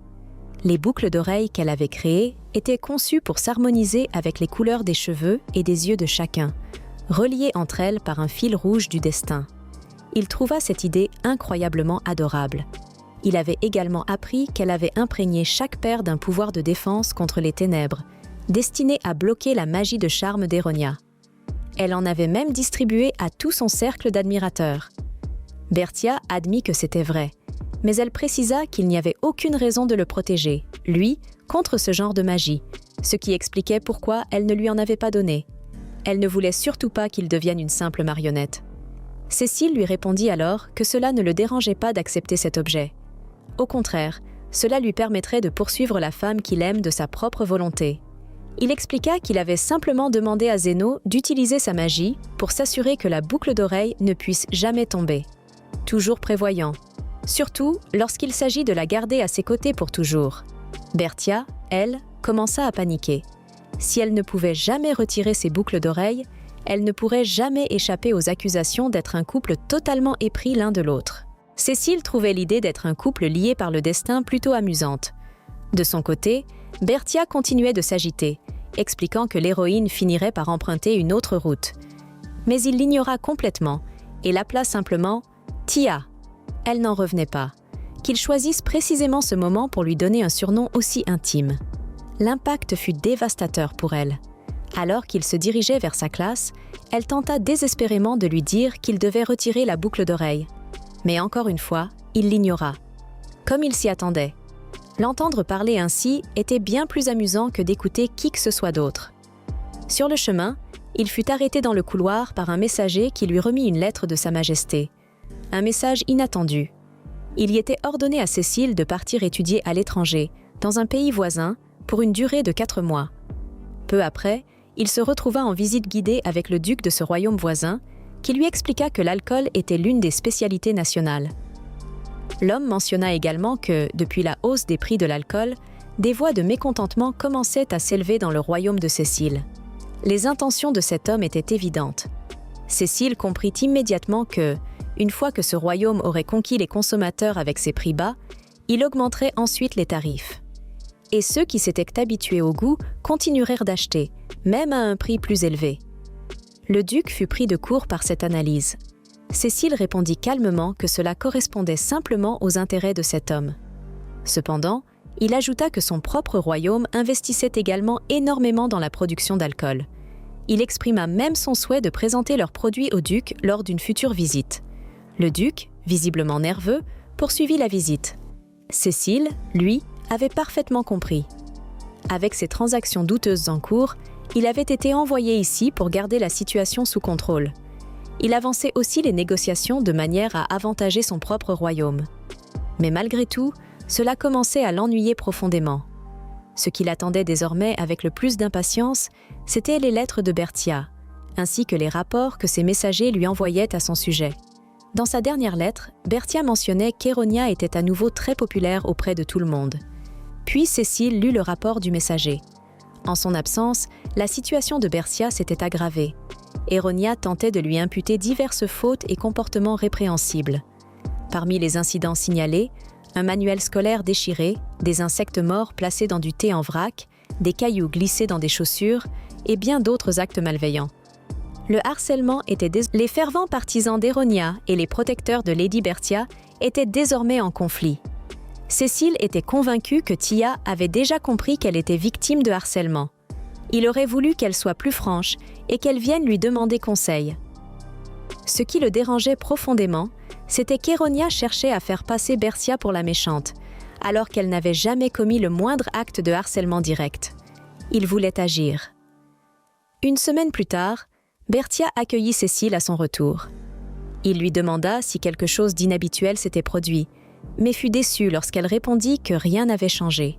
Les boucles d'oreilles qu'elle avait créées étaient conçues pour s'harmoniser avec les couleurs des cheveux et des yeux de chacun, reliées entre elles par un fil rouge du destin. Il trouva cette idée incroyablement adorable. Il avait également appris qu'elle avait imprégné chaque paire d'un pouvoir de défense contre les ténèbres, destiné à bloquer la magie de charme d'Eronia. Elle en avait même distribué à tout son cercle d'admirateurs. Bertia admit que c'était vrai, mais elle précisa qu'il n'y avait aucune raison de le protéger, lui, contre ce genre de magie, ce qui expliquait pourquoi elle ne lui en avait pas donné. Elle ne voulait surtout pas qu'il devienne une simple marionnette. Cécile lui répondit alors que cela ne le dérangeait pas d'accepter cet objet. Au contraire, cela lui permettrait de poursuivre la femme qu'il aime de sa propre volonté. Il expliqua qu'il avait simplement demandé à Zéno d'utiliser sa magie pour s'assurer que la boucle d'oreille ne puisse jamais tomber. Toujours prévoyant, surtout lorsqu'il s'agit de la garder à ses côtés pour toujours. Bertia, elle, commença à paniquer. Si elle ne pouvait jamais retirer ses boucles d'oreilles, elle ne pourrait jamais échapper aux accusations d'être un couple totalement épris l'un de l'autre. Cécile trouvait l'idée d'être un couple lié par le destin plutôt amusante. De son côté, Bertia continuait de s'agiter, expliquant que l'héroïne finirait par emprunter une autre route. Mais il l'ignora complètement et l'appela simplement « Tia ». Elle n'en revenait pas. Qu'il choisisse précisément ce moment pour lui donner un surnom aussi intime. L'impact fut dévastateur pour elle. Alors qu'il se dirigeait vers sa classe, elle tenta désespérément de lui dire qu'il devait retirer la boucle d'oreille. Mais encore une fois, il l'ignora. Comme il s'y attendait. L'entendre parler ainsi était bien plus amusant que d'écouter qui que ce soit d'autre. Sur le chemin, il fut arrêté dans le couloir par un messager qui lui remit une lettre de Sa Majesté. Un message inattendu. Il y était ordonné à Cécile de partir étudier à l'étranger, dans un pays voisin, pour une durée de 4 mois. Peu après, il se retrouva en visite guidée avec le duc de ce royaume voisin, qui lui expliqua que l'alcool était l'une des spécialités nationales. L'homme mentionna également que, depuis la hausse des prix de l'alcool, des voix de mécontentement commençaient à s'élever dans le royaume de Cécile. Les intentions de cet homme étaient évidentes. Cécile comprit immédiatement que, une fois que ce royaume aurait conquis les consommateurs avec ses prix bas, il augmenterait ensuite les tarifs. Et ceux qui s'étaient habitués au goût continuèrent d'acheter, même à un prix plus élevé. Le duc fut pris de court par cette analyse. Cécile répondit calmement que cela correspondait simplement aux intérêts de cet homme. Cependant, il ajouta que son propre royaume investissait également énormément dans la production d'alcool. Il exprima même son souhait de présenter leurs produits au duc lors d'une future visite. Le duc, visiblement nerveux, poursuivit la visite. Cécile, lui, avait parfaitement compris. Avec ces transactions douteuses en cours, il avait été envoyé ici pour garder la situation sous contrôle. Il avançait aussi les négociations de manière à avantager son propre royaume. Mais malgré tout, cela commençait à l'ennuyer profondément. Ce qui l'attendait désormais avec le plus d'impatience, c'étaient les lettres de Bertia, ainsi que les rapports que ses messagers lui envoyaient à son sujet. Dans sa dernière lettre, Bertia mentionnait qu'Eronia était à nouveau très populaire auprès de tout le monde. Puis Cécile lut le rapport du messager. En son absence, la situation de Bertia s'était aggravée. Eronia tentait de lui imputer diverses fautes et comportements répréhensibles. Parmi les incidents signalés, un manuel scolaire déchiré, des insectes morts placés dans du thé en vrac, des cailloux glissés dans des chaussures et bien d'autres actes malveillants. Le harcèlement était Les fervents partisans d'Eronia et les protecteurs de Lady Bertia étaient désormais en conflit. Cécile était convaincue que Tia avait déjà compris qu'elle était victime de harcèlement. Il aurait voulu qu'elle soit plus franche et qu'elle vienne lui demander conseil. Ce qui le dérangeait profondément, c'était qu'Eronia cherchait à faire passer Bertia pour la méchante, alors qu'elle n'avait jamais commis le moindre acte de harcèlement direct. Il voulait agir. Une semaine plus tard, Bertia accueillit Cécile à son retour. Il lui demanda si quelque chose d'inhabituel s'était produit, mais fut déçu lorsqu'elle répondit que rien n'avait changé.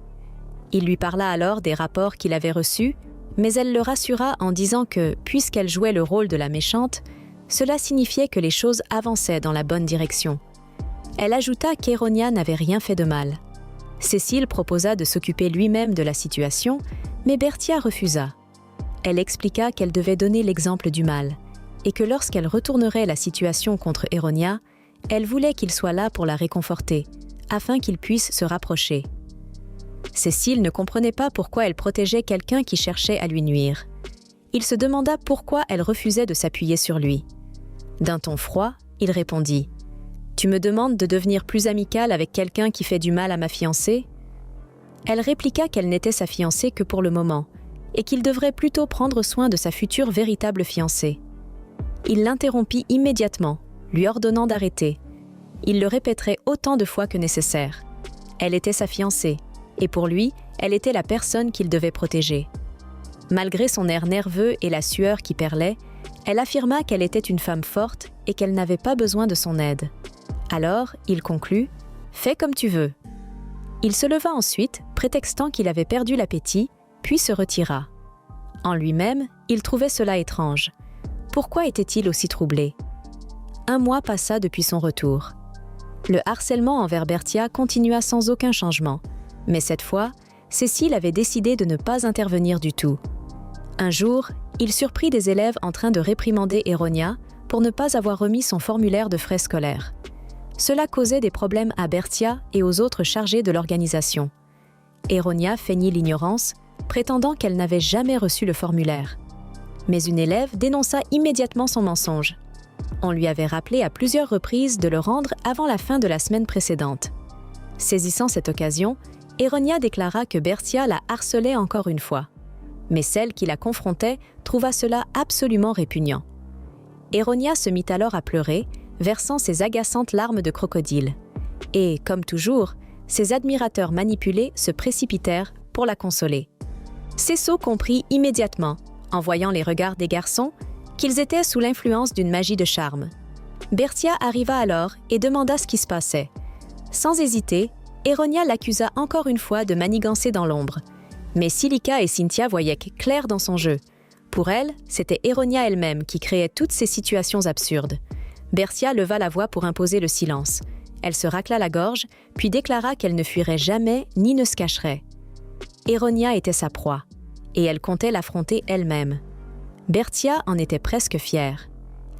Il lui parla alors des rapports qu'il avait reçus, mais elle le rassura en disant que, puisqu'elle jouait le rôle de la méchante, cela signifiait que les choses avançaient dans la bonne direction. Elle ajouta qu'Eronia n'avait rien fait de mal. Cécile proposa de s'occuper lui-même de la situation, mais Bertia refusa. Elle expliqua qu'elle devait donner l'exemple du mal, et que lorsqu'elle retournerait la situation contre Eronia, elle voulait qu'il soit là pour la réconforter, afin qu'ils puissent se rapprocher. Cécile ne comprenait pas pourquoi elle protégeait quelqu'un qui cherchait à lui nuire. Il se demanda pourquoi elle refusait de s'appuyer sur lui. D'un ton froid, il répondit « Tu me demandes de devenir plus amicale avec quelqu'un qui fait du mal à ma fiancée ?» Elle répliqua qu'elle n'était sa fiancée que pour le moment, et qu'il devrait plutôt prendre soin de sa future véritable fiancée. Il l'interrompit immédiatement, lui ordonnant d'arrêter. Il le répéterait autant de fois que nécessaire. Elle était sa fiancée, et pour lui, elle était la personne qu'il devait protéger. Malgré son air nerveux et la sueur qui perlait, elle affirma qu'elle était une femme forte et qu'elle n'avait pas besoin de son aide. Alors, il conclut « Fais comme tu veux ». Il se leva ensuite, prétextant qu'il avait perdu l'appétit, puis se retira. En lui-même, il trouvait cela étrange. Pourquoi était-il aussi troublé? Un mois passa depuis son retour. Le harcèlement envers Bertia continua sans aucun changement, mais cette fois, Cécile avait décidé de ne pas intervenir du tout. Un jour, il surprit des élèves en train de réprimander Eronia pour ne pas avoir remis son formulaire de frais scolaires. Cela causait des problèmes à Bertia et aux autres chargés de l'organisation. Eronia feignit l'ignorance, prétendant qu'elle n'avait jamais reçu le formulaire. Mais une élève dénonça immédiatement son mensonge. On lui avait rappelé à plusieurs reprises de le rendre avant la fin de la semaine précédente. Saisissant cette occasion, Eronia déclara que Bertia la harcelait encore une fois. Mais celle qui la confrontait trouva cela absolument répugnant. Eronia se mit alors à pleurer, versant ses agaçantes larmes de crocodile. Et, comme toujours, ses admirateurs manipulés se précipitèrent pour la consoler. Cesso comprit immédiatement, en voyant les regards des garçons, qu'ils étaient sous l'influence d'une magie de charme. Bertia arriva alors et demanda ce qui se passait. Sans hésiter, Eronia l'accusa encore une fois de manigancer dans l'ombre. Mais Silica et Cynthia voyaient clair dans son jeu. Pour elle, c'était Eronia elle-même qui créait toutes ces situations absurdes. Bertia leva la voix pour imposer le silence. Elle se racla la gorge, puis déclara qu'elle ne fuirait jamais ni ne se cacherait. Eronia était sa proie, et elle comptait l'affronter elle-même. Bertia en était presque fière.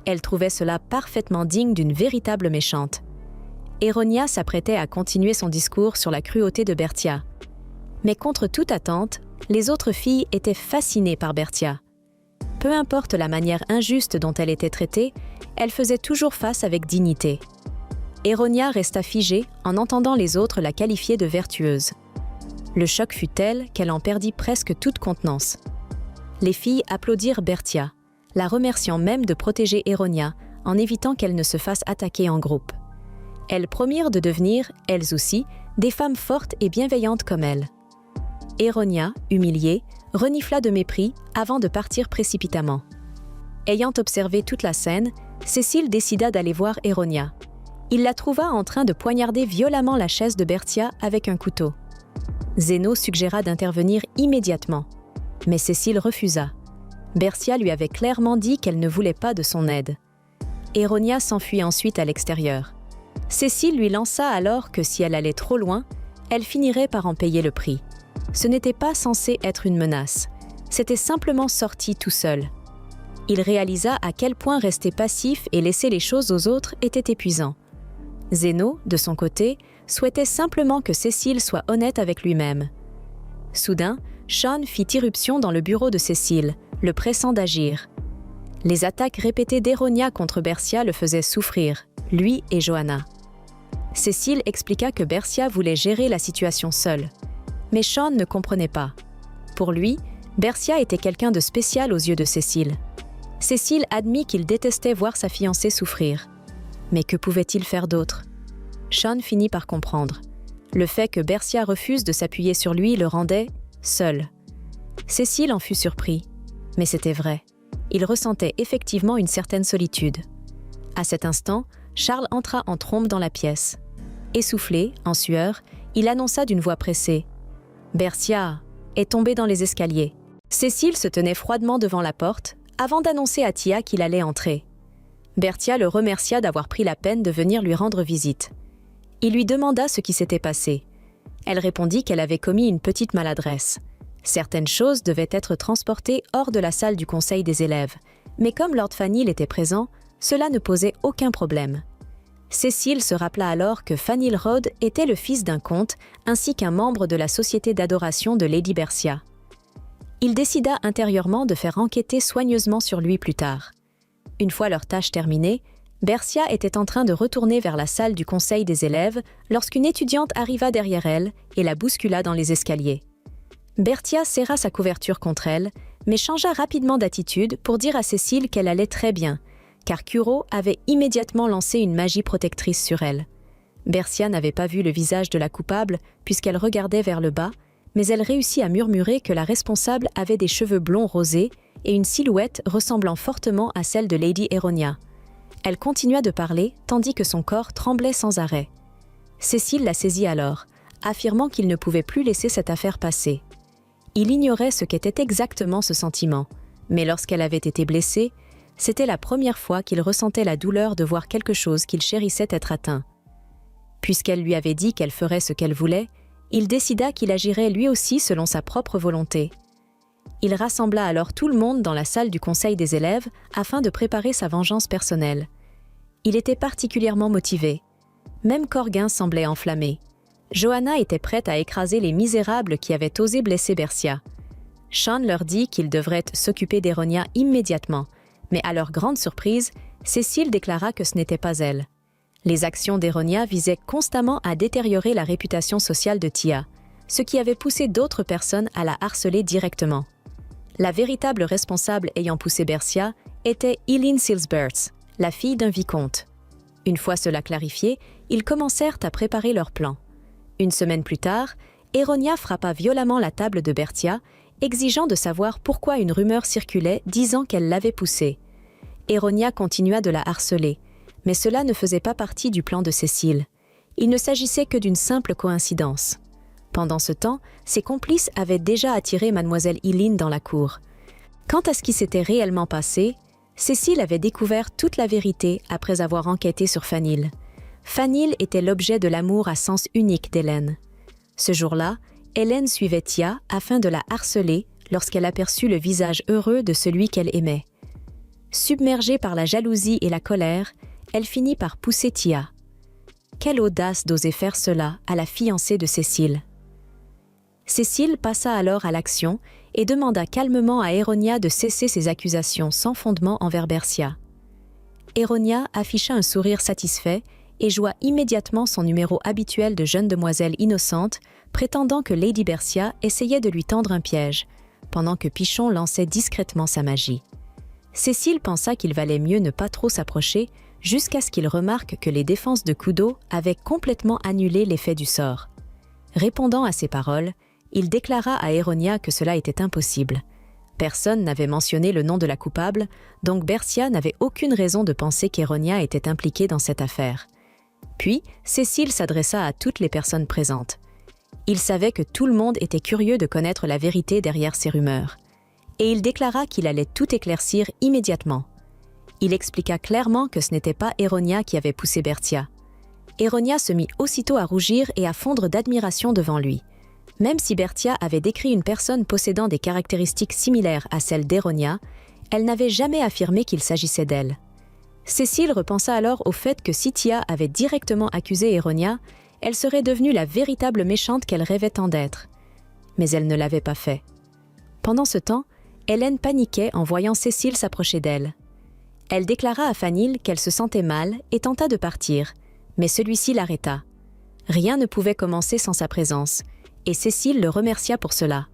Elle trouvait cela parfaitement digne d'une véritable méchante. Eronia s'apprêtait à continuer son discours sur la cruauté de Bertia. Mais contre toute attente, les autres filles étaient fascinées par Bertia. Peu importe la manière injuste dont elle était traitée, elle faisait toujours face avec dignité. Eronia resta figée en entendant les autres la qualifier de vertueuse. Le choc fut tel qu'elle en perdit presque toute contenance. Les filles applaudirent Bertia, la remerciant même de protéger Eronia en évitant qu'elle ne se fasse attaquer en groupe. Elles promirent de devenir, elles aussi, des femmes fortes et bienveillantes comme elle. Eronia, humiliée, renifla de mépris avant de partir précipitamment. Ayant observé toute la scène, Cécile décida d'aller voir Eronia. Il la trouva en train de poignarder violemment la chaise de Bertia avec un couteau. Zéno suggéra d'intervenir immédiatement, mais Cécile refusa. Bertia lui avait clairement dit qu'elle ne voulait pas de son aide. Eronia s'enfuit ensuite à l'extérieur. Cécile lui lança alors que si elle allait trop loin, elle finirait par en payer le prix. Ce n'était pas censé être une menace, c'était simplement sorti tout seul. Il réalisa à quel point rester passif et laisser les choses aux autres était épuisant. Zéno, de son côté, souhaitait simplement que Cécile soit honnête avec lui-même. Soudain, Sean fit irruption dans le bureau de Cécile, le pressant d'agir. Les attaques répétées d'Eronia contre Bertia le faisaient souffrir, lui et Johanna. Cécile expliqua que Bertia voulait gérer la situation seule. Mais Sean ne comprenait pas. Pour lui, Bertia était quelqu'un de spécial aux yeux de Cécile. Cécile admit qu'il détestait voir sa fiancée souffrir. Mais que pouvait-il faire d'autre? Sean finit par comprendre. Le fait que Bercia refuse de s'appuyer sur lui le rendait seul. Cécile en fut surpris. Mais c'était vrai. Il ressentait effectivement une certaine solitude. À cet instant, Charles entra en trombe dans la pièce. Essoufflé, en sueur, il annonça d'une voix pressée. « Bercia est tombé dans les escaliers. » Cécile se tenait froidement devant la porte, avant d'annoncer à Tia qu'il allait entrer. Bercia le remercia d'avoir pris la peine de venir lui rendre visite. Il lui demanda ce qui s'était passé. Elle répondit qu'elle avait commis une petite maladresse. Certaines choses devaient être transportées hors de la salle du conseil des élèves, mais comme Lord Fanil était présent, cela ne posait aucun problème. Cécile se rappela alors que Fanil Rhodes était le fils d'un comte ainsi qu'un membre de la société d'adoration de Lady Bercia. Il décida intérieurement de faire enquêter soigneusement sur lui plus tard. Une fois leur tâche terminée, Bercia était en train de retourner vers la salle du conseil des élèves lorsqu'une étudiante arriva derrière elle et la bouscula dans les escaliers. Bercia serra sa couverture contre elle, mais changea rapidement d'attitude pour dire à Cécile qu'elle allait très bien, car Curo avait immédiatement lancé une magie protectrice sur elle. Bercia n'avait pas vu le visage de la coupable puisqu'elle regardait vers le bas, mais elle réussit à murmurer que la responsable avait des cheveux blonds rosés et une silhouette ressemblant fortement à celle de Lady Eronia. Elle continua de parler tandis que son corps tremblait sans arrêt. Cécile la saisit alors, affirmant qu'il ne pouvait plus laisser cette affaire passer. Il ignorait ce qu'était exactement ce sentiment, mais lorsqu'elle avait été blessée, c'était la première fois qu'il ressentait la douleur de voir quelque chose qu'il chérissait être atteint. Puisqu'elle lui avait dit qu'elle ferait ce qu'elle voulait, il décida qu'il agirait lui aussi selon sa propre volonté. Il rassembla alors tout le monde dans la salle du conseil des élèves afin de préparer sa vengeance personnelle. Il était particulièrement motivé. Même Corguin semblait enflammé. Johanna était prête à écraser les misérables qui avaient osé blesser Bercia. Sean leur dit qu'ils devraient s'occuper d'Eronia immédiatement, mais à leur grande surprise, Cécile déclara que ce n'était pas elle. Les actions d'Eronia visaient constamment à détériorer la réputation sociale de Tia, ce qui avait poussé d'autres personnes à la harceler directement. La véritable responsable ayant poussé Bercia était Eileen Silsberts, la fille d'un vicomte. Une fois cela clarifié, ils commencèrent à préparer leur plan. Une semaine plus tard, Eronia frappa violemment la table de Bercia, exigeant de savoir pourquoi une rumeur circulait disant qu'elle l'avait poussée. Eronia continua de la harceler, mais cela ne faisait pas partie du plan de Cécile. Il ne s'agissait que d'une simple coïncidence. Pendant ce temps, ses complices avaient déjà attiré mademoiselle Eileen dans la cour. Quant à ce qui s'était réellement passé, Cécile avait découvert toute la vérité après avoir enquêté sur Fanil. Fanil était l'objet de l'amour à sens unique d'Hélène. Ce jour-là, Hélène suivait Tia afin de la harceler lorsqu'elle aperçut le visage heureux de celui qu'elle aimait. Submergée par la jalousie et la colère, elle finit par pousser Tia. Quelle audace d'oser faire cela à la fiancée de Cécile. Cécile passa alors à l'action et demanda calmement à Eronia de cesser ses accusations sans fondement envers Bercia. Eronia afficha un sourire satisfait et joua immédiatement son numéro habituel de jeune demoiselle innocente, prétendant que Lady Bercia essayait de lui tendre un piège, pendant que Pichon lançait discrètement sa magie. Cécile pensa qu'il valait mieux ne pas trop s'approcher, jusqu'à ce qu'il remarque que les défenses de Kudo avaient complètement annulé l'effet du sort. Répondant à ces paroles, il déclara à Eronia que cela était impossible. Personne n'avait mentionné le nom de la coupable, donc Bercia n'avait aucune raison de penser qu'Eronia était impliquée dans cette affaire. Puis, Cécile s'adressa à toutes les personnes présentes. Il savait que tout le monde était curieux de connaître la vérité derrière ces rumeurs. Et il déclara qu'il allait tout éclaircir immédiatement. Il expliqua clairement que ce n'était pas Eronia qui avait poussé Bercia. Eronia se mit aussitôt à rougir et à fondre d'admiration devant lui. Même si Bercia avait décrit une personne possédant des caractéristiques similaires à celles d'Eronia, elle n'avait jamais affirmé qu'il s'agissait d'elle. Cécile repensa alors au fait que si Tia avait directement accusé Eronia, elle serait devenue la véritable méchante qu'elle rêvait tant d'être. Mais elle ne l'avait pas fait. Pendant ce temps, Hélène paniquait en voyant Cécile s'approcher d'elle. Elle déclara à Fanil qu'elle se sentait mal et tenta de partir, mais celui-ci l'arrêta. Rien ne pouvait commencer sans sa présence, et Cécile le remercia pour cela.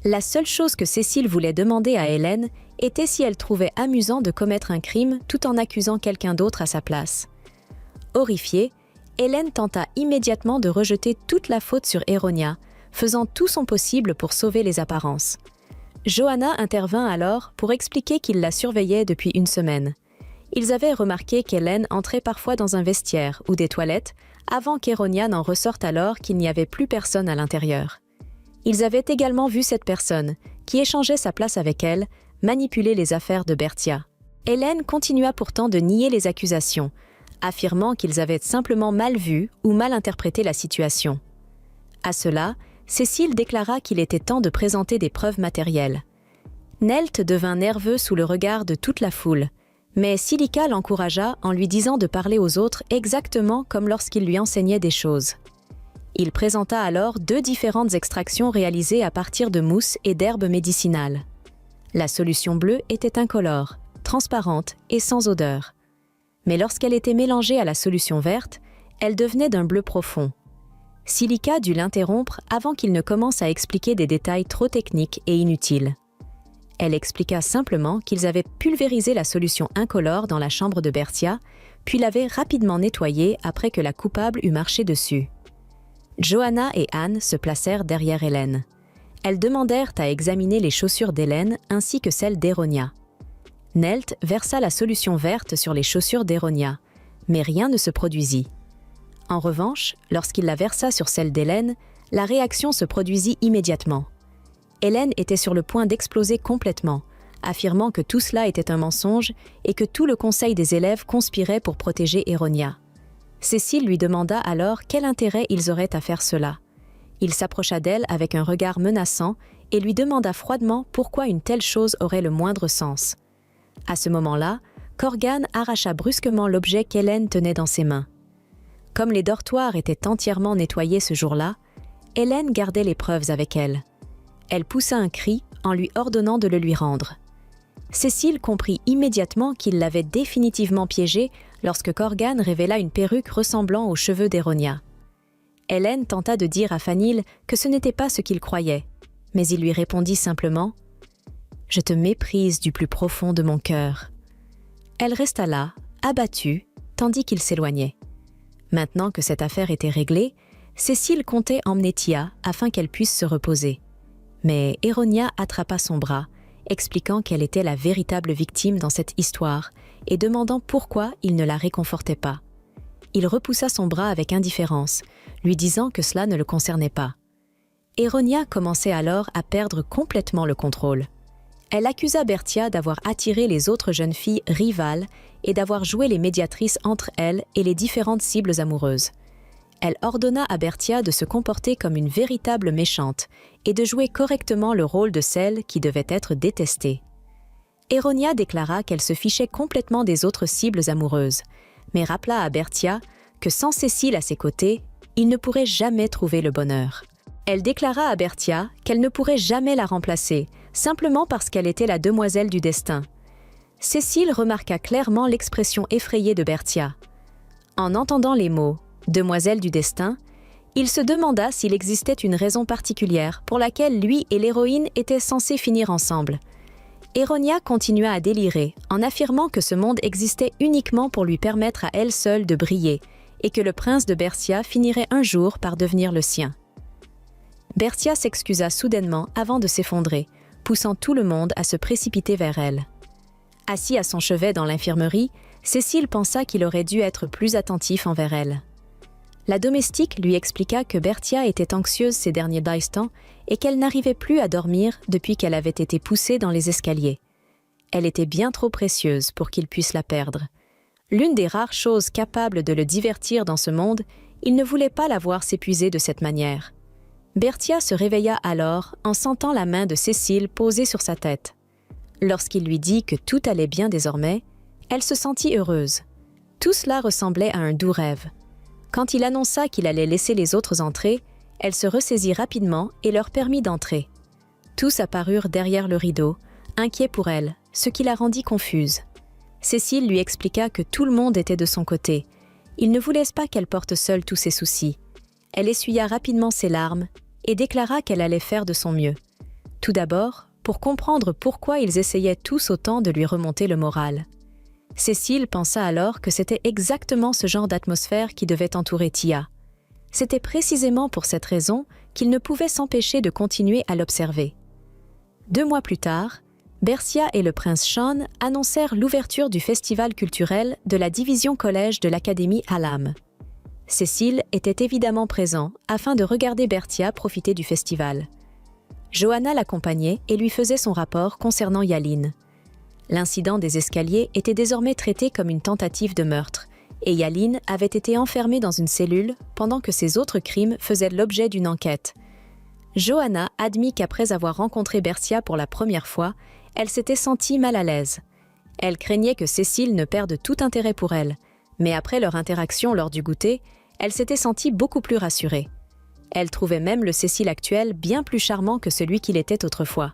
La seule chose que Cécile voulait demander à Hélène était si elle trouvait amusant de commettre un crime tout en accusant quelqu'un d'autre à sa place. Horrifiée, Hélène tenta immédiatement de rejeter toute la faute sur Eronia, faisant tout son possible pour sauver les apparences. Johanna intervint alors pour expliquer qu'il la surveillait depuis une semaine. Ils avaient remarqué qu'Hélène entrait parfois dans un vestiaire ou des toilettes avant qu'Eronia n'en ressorte alors qu'il n'y avait plus personne à l'intérieur. Ils avaient également vu cette personne, qui échangeait sa place avec elle, manipuler les affaires de Bertia. Hélène continua pourtant de nier les accusations, affirmant qu'ils avaient simplement mal vu ou mal interprété la situation. À cela, Cécile déclara qu'il était temps de présenter des preuves matérielles. Nelt devint nerveux sous le regard de toute la foule, mais Silica l'encouragea en lui disant de parler aux autres exactement comme lorsqu'il lui enseignait des choses. Il présenta alors 2 différentes extractions réalisées à partir de mousse et d'herbes médicinales. La solution bleue était incolore, transparente et sans odeur. Mais lorsqu'elle était mélangée à la solution verte, elle devenait d'un bleu profond. Silica dut l'interrompre avant qu'il ne commence à expliquer des détails trop techniques et inutiles. Elle expliqua simplement qu'ils avaient pulvérisé la solution incolore dans la chambre de Bertia, puis l'avaient rapidement nettoyée après que la coupable eut marché dessus. Johanna et Anne se placèrent derrière Hélène. Elles demandèrent à examiner les chaussures d'Hélène ainsi que celles d'Eronia. Nelt versa la solution verte sur les chaussures d'Eronia, mais rien ne se produisit. En revanche, lorsqu'il la versa sur celle d'Hélène, la réaction se produisit immédiatement. Hélène était sur le point d'exploser complètement, affirmant que tout cela était un mensonge et que tout le conseil des élèves conspirait pour protéger Eronia. Cécile lui demanda alors quel intérêt ils auraient à faire cela. Il s'approcha d'elle avec un regard menaçant et lui demanda froidement pourquoi une telle chose aurait le moindre sens. À ce moment-là, Corgan arracha brusquement l'objet qu'Hélène tenait dans ses mains. Comme les dortoirs étaient entièrement nettoyés ce jour-là, Hélène gardait les preuves avec elle. Elle poussa un cri en lui ordonnant de le lui rendre. Cécile comprit immédiatement qu'il l'avait définitivement piégée lorsque Corgan révéla une perruque ressemblant aux cheveux d'Eronia. Hélène tenta de dire à Fanil que ce n'était pas ce qu'il croyait, mais il lui répondit simplement « Je te méprise du plus profond de mon cœur ». Elle resta là, abattue, tandis qu'il s'éloignait. Maintenant que cette affaire était réglée, Cécile comptait emmener Tia afin qu'elle puisse se reposer. Mais Eronia attrapa son bras, expliquant qu'elle était la véritable victime dans cette histoire et demandant pourquoi il ne la réconfortait pas. Il repoussa son bras avec indifférence, lui disant que cela ne le concernait pas. Eronia commençait alors à perdre complètement le contrôle. Elle accusa Bertia d'avoir attiré les autres jeunes filles rivales et d'avoir joué les médiatrices entre elles et les différentes cibles amoureuses. Elle ordonna à Bertia de se comporter comme une véritable méchante et de jouer correctement le rôle de celle qui devait être détestée. Eronia déclara qu'elle se fichait complètement des autres cibles amoureuses, mais rappela à Bertia que sans Cécile à ses côtés, il ne pourrait jamais trouver le bonheur. Elle déclara à Bertia qu'elle ne pourrait jamais la remplacer, simplement parce qu'elle était la demoiselle du destin. Cécile remarqua clairement l'expression effrayée de Bertia. En entendant les mots « demoiselle du destin », il se demanda s'il existait une raison particulière pour laquelle lui et l'héroïne étaient censés finir ensemble. Eronia continua à délirer en affirmant que ce monde existait uniquement pour lui permettre à elle seule de briller et que le prince de Bertia finirait un jour par devenir le sien. Bertia s'excusa soudainement avant de s'effondrer, poussant tout le monde à se précipiter vers elle. Assis à son chevet dans l'infirmerie, Cécile pensa qu'il aurait dû être plus attentif envers elle. La domestique lui expliqua que Bertia était anxieuse ces derniers instants et qu'elle n'arrivait plus à dormir depuis qu'elle avait été poussée dans les escaliers. Elle était bien trop précieuse pour qu'il puisse la perdre. L'une des rares choses capables de le divertir dans ce monde, il ne voulait pas la voir s'épuiser de cette manière. Bertia se réveilla alors en sentant la main de Cécile posée sur sa tête. Lorsqu'il lui dit que tout allait bien désormais, elle se sentit heureuse. Tout cela ressemblait à un doux rêve. Quand il annonça qu'il allait laisser les autres entrer, elle se ressaisit rapidement et leur permit d'entrer. Tous apparurent derrière le rideau, inquiets pour elle, ce qui la rendit confuse. Cécile lui expliqua que tout le monde était de son côté. Il ne voulait pas qu'elle porte seule tous ses soucis. Elle essuya rapidement ses larmes et déclara qu'elle allait faire de son mieux. Tout d'abord, pour comprendre pourquoi ils essayaient tous autant de lui remonter le moral. Cécile pensa alors que c'était exactement ce genre d'atmosphère qui devait entourer Tia. C'était précisément pour cette raison qu'il ne pouvait s'empêcher de continuer à l'observer. 2 mois plus tard, Bercia et le prince Sean annoncèrent l'ouverture du festival culturel de la division collège de l'Académie Hallam. Cécile était évidemment présent afin de regarder Bercia profiter du festival. Johanna l'accompagnait et lui faisait son rapport concernant Yaline. L'incident des escaliers était désormais traité comme une tentative de meurtre, et Yaline avait été enfermée dans une cellule pendant que ses autres crimes faisaient l'objet d'une enquête. Johanna admit qu'après avoir rencontré Bercia pour la première fois, elle s'était sentie mal à l'aise. Elle craignait que Cécile ne perde tout intérêt pour elle, mais après leur interaction lors du goûter, elle s'était sentie beaucoup plus rassurée. Elle trouvait même le Cécile actuel bien plus charmant que celui qu'il était autrefois.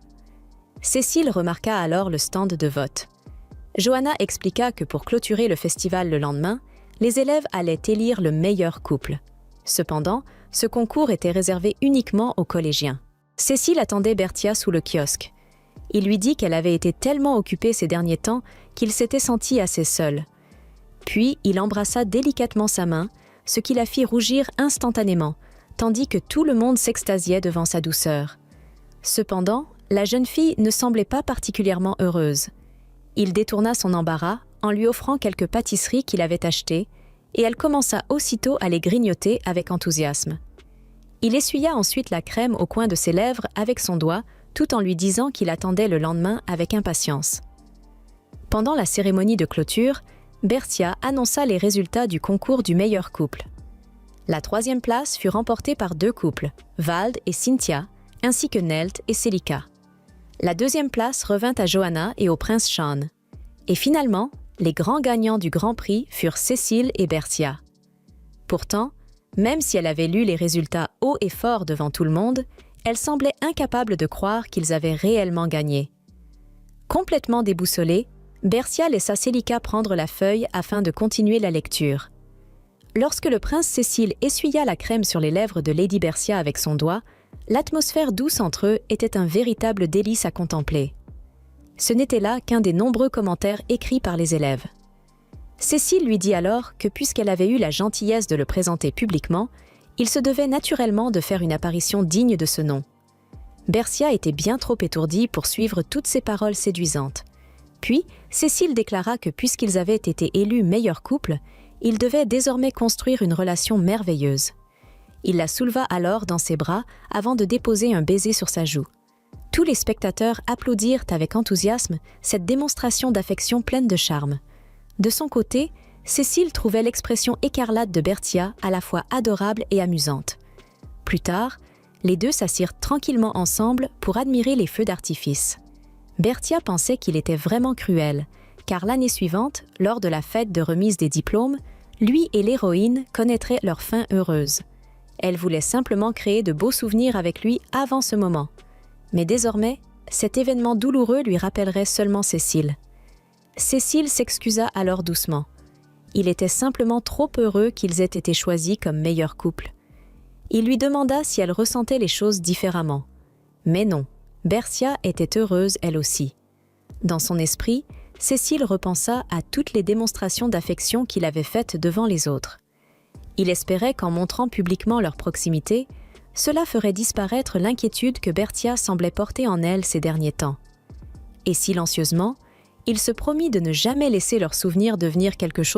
Cécile remarqua alors le stand de vote. Johanna expliqua que pour clôturer le festival le lendemain, les élèves allaient élire le meilleur couple. Cependant, ce concours était réservé uniquement aux collégiens. Cécile attendait Bercia sous le kiosque. Il lui dit qu'elle avait été tellement occupée ces derniers temps qu'il s'était senti assez seul. Puis, il embrassa délicatement sa main, ce qui la fit rougir instantanément, tandis que tout le monde s'extasiait devant sa douceur. Cependant, la jeune fille ne semblait pas particulièrement heureuse. Il détourna son embarras en lui offrant quelques pâtisseries qu'il avait achetées, et elle commença aussitôt à les grignoter avec enthousiasme. Il essuya ensuite la crème au coin de ses lèvres avec son doigt, tout en lui disant qu'il attendait le lendemain avec impatience. Pendant la cérémonie de clôture, Bercia annonça les résultats du concours du meilleur couple. La 3e place fut remportée par 2 couples, Vald et Cynthia, ainsi que Nelt et Selika. La 2e place revint à Johanna et au prince Sean. Et finalement, les grands gagnants du Grand Prix furent Cécile et Bercia. Pourtant, même si elle avait lu les résultats haut et fort devant tout le monde, elle semblait incapable de croire qu'ils avaient réellement gagné. Complètement déboussolée, Bercia laissa Selika prendre la feuille afin de continuer la lecture. Lorsque le prince Cécile essuya la crème sur les lèvres de Lady Bercia avec son doigt, l'atmosphère douce entre eux était un véritable délice à contempler. Ce n'était là qu'un des nombreux commentaires écrits par les élèves. Cécile lui dit alors que puisqu'elle avait eu la gentillesse de le présenter publiquement, il se devait naturellement de faire une apparition digne de ce nom. Bercia était bien trop étourdie pour suivre toutes ces paroles séduisantes. Puis, Cécile déclara que puisqu'ils avaient été élus meilleur couple, ils devaient désormais construire une relation merveilleuse. Il la souleva alors dans ses bras avant de déposer un baiser sur sa joue. Tous les spectateurs applaudirent avec enthousiasme cette démonstration d'affection pleine de charme. De son côté, Cécile trouvait l'expression écarlate de Bercia à la fois adorable et amusante. Plus tard, les deux s'assirent tranquillement ensemble pour admirer les feux d'artifice. Bercia pensait qu'il était vraiment cruel, car l'année suivante, lors de la fête de remise des diplômes, lui et l'héroïne connaîtraient leur fin heureuse. Elle voulait simplement créer de beaux souvenirs avec lui avant ce moment. Mais désormais, cet événement douloureux lui rappellerait seulement Cécile. Cécile s'excusa alors doucement. Il était simplement trop heureux qu'ils aient été choisis comme meilleur couple. Il lui demanda si elle ressentait les choses différemment. Mais non, Bercia était heureuse elle aussi. Dans son esprit, Cécile repensa à toutes les démonstrations d'affection qu'il avait faites devant les autres. Il espérait qu'en montrant publiquement leur proximité, cela ferait disparaître l'inquiétude que Bercia semblait porter en elle ces derniers temps. Et silencieusement, il se promit de ne jamais laisser leur souvenir devenir quelque chose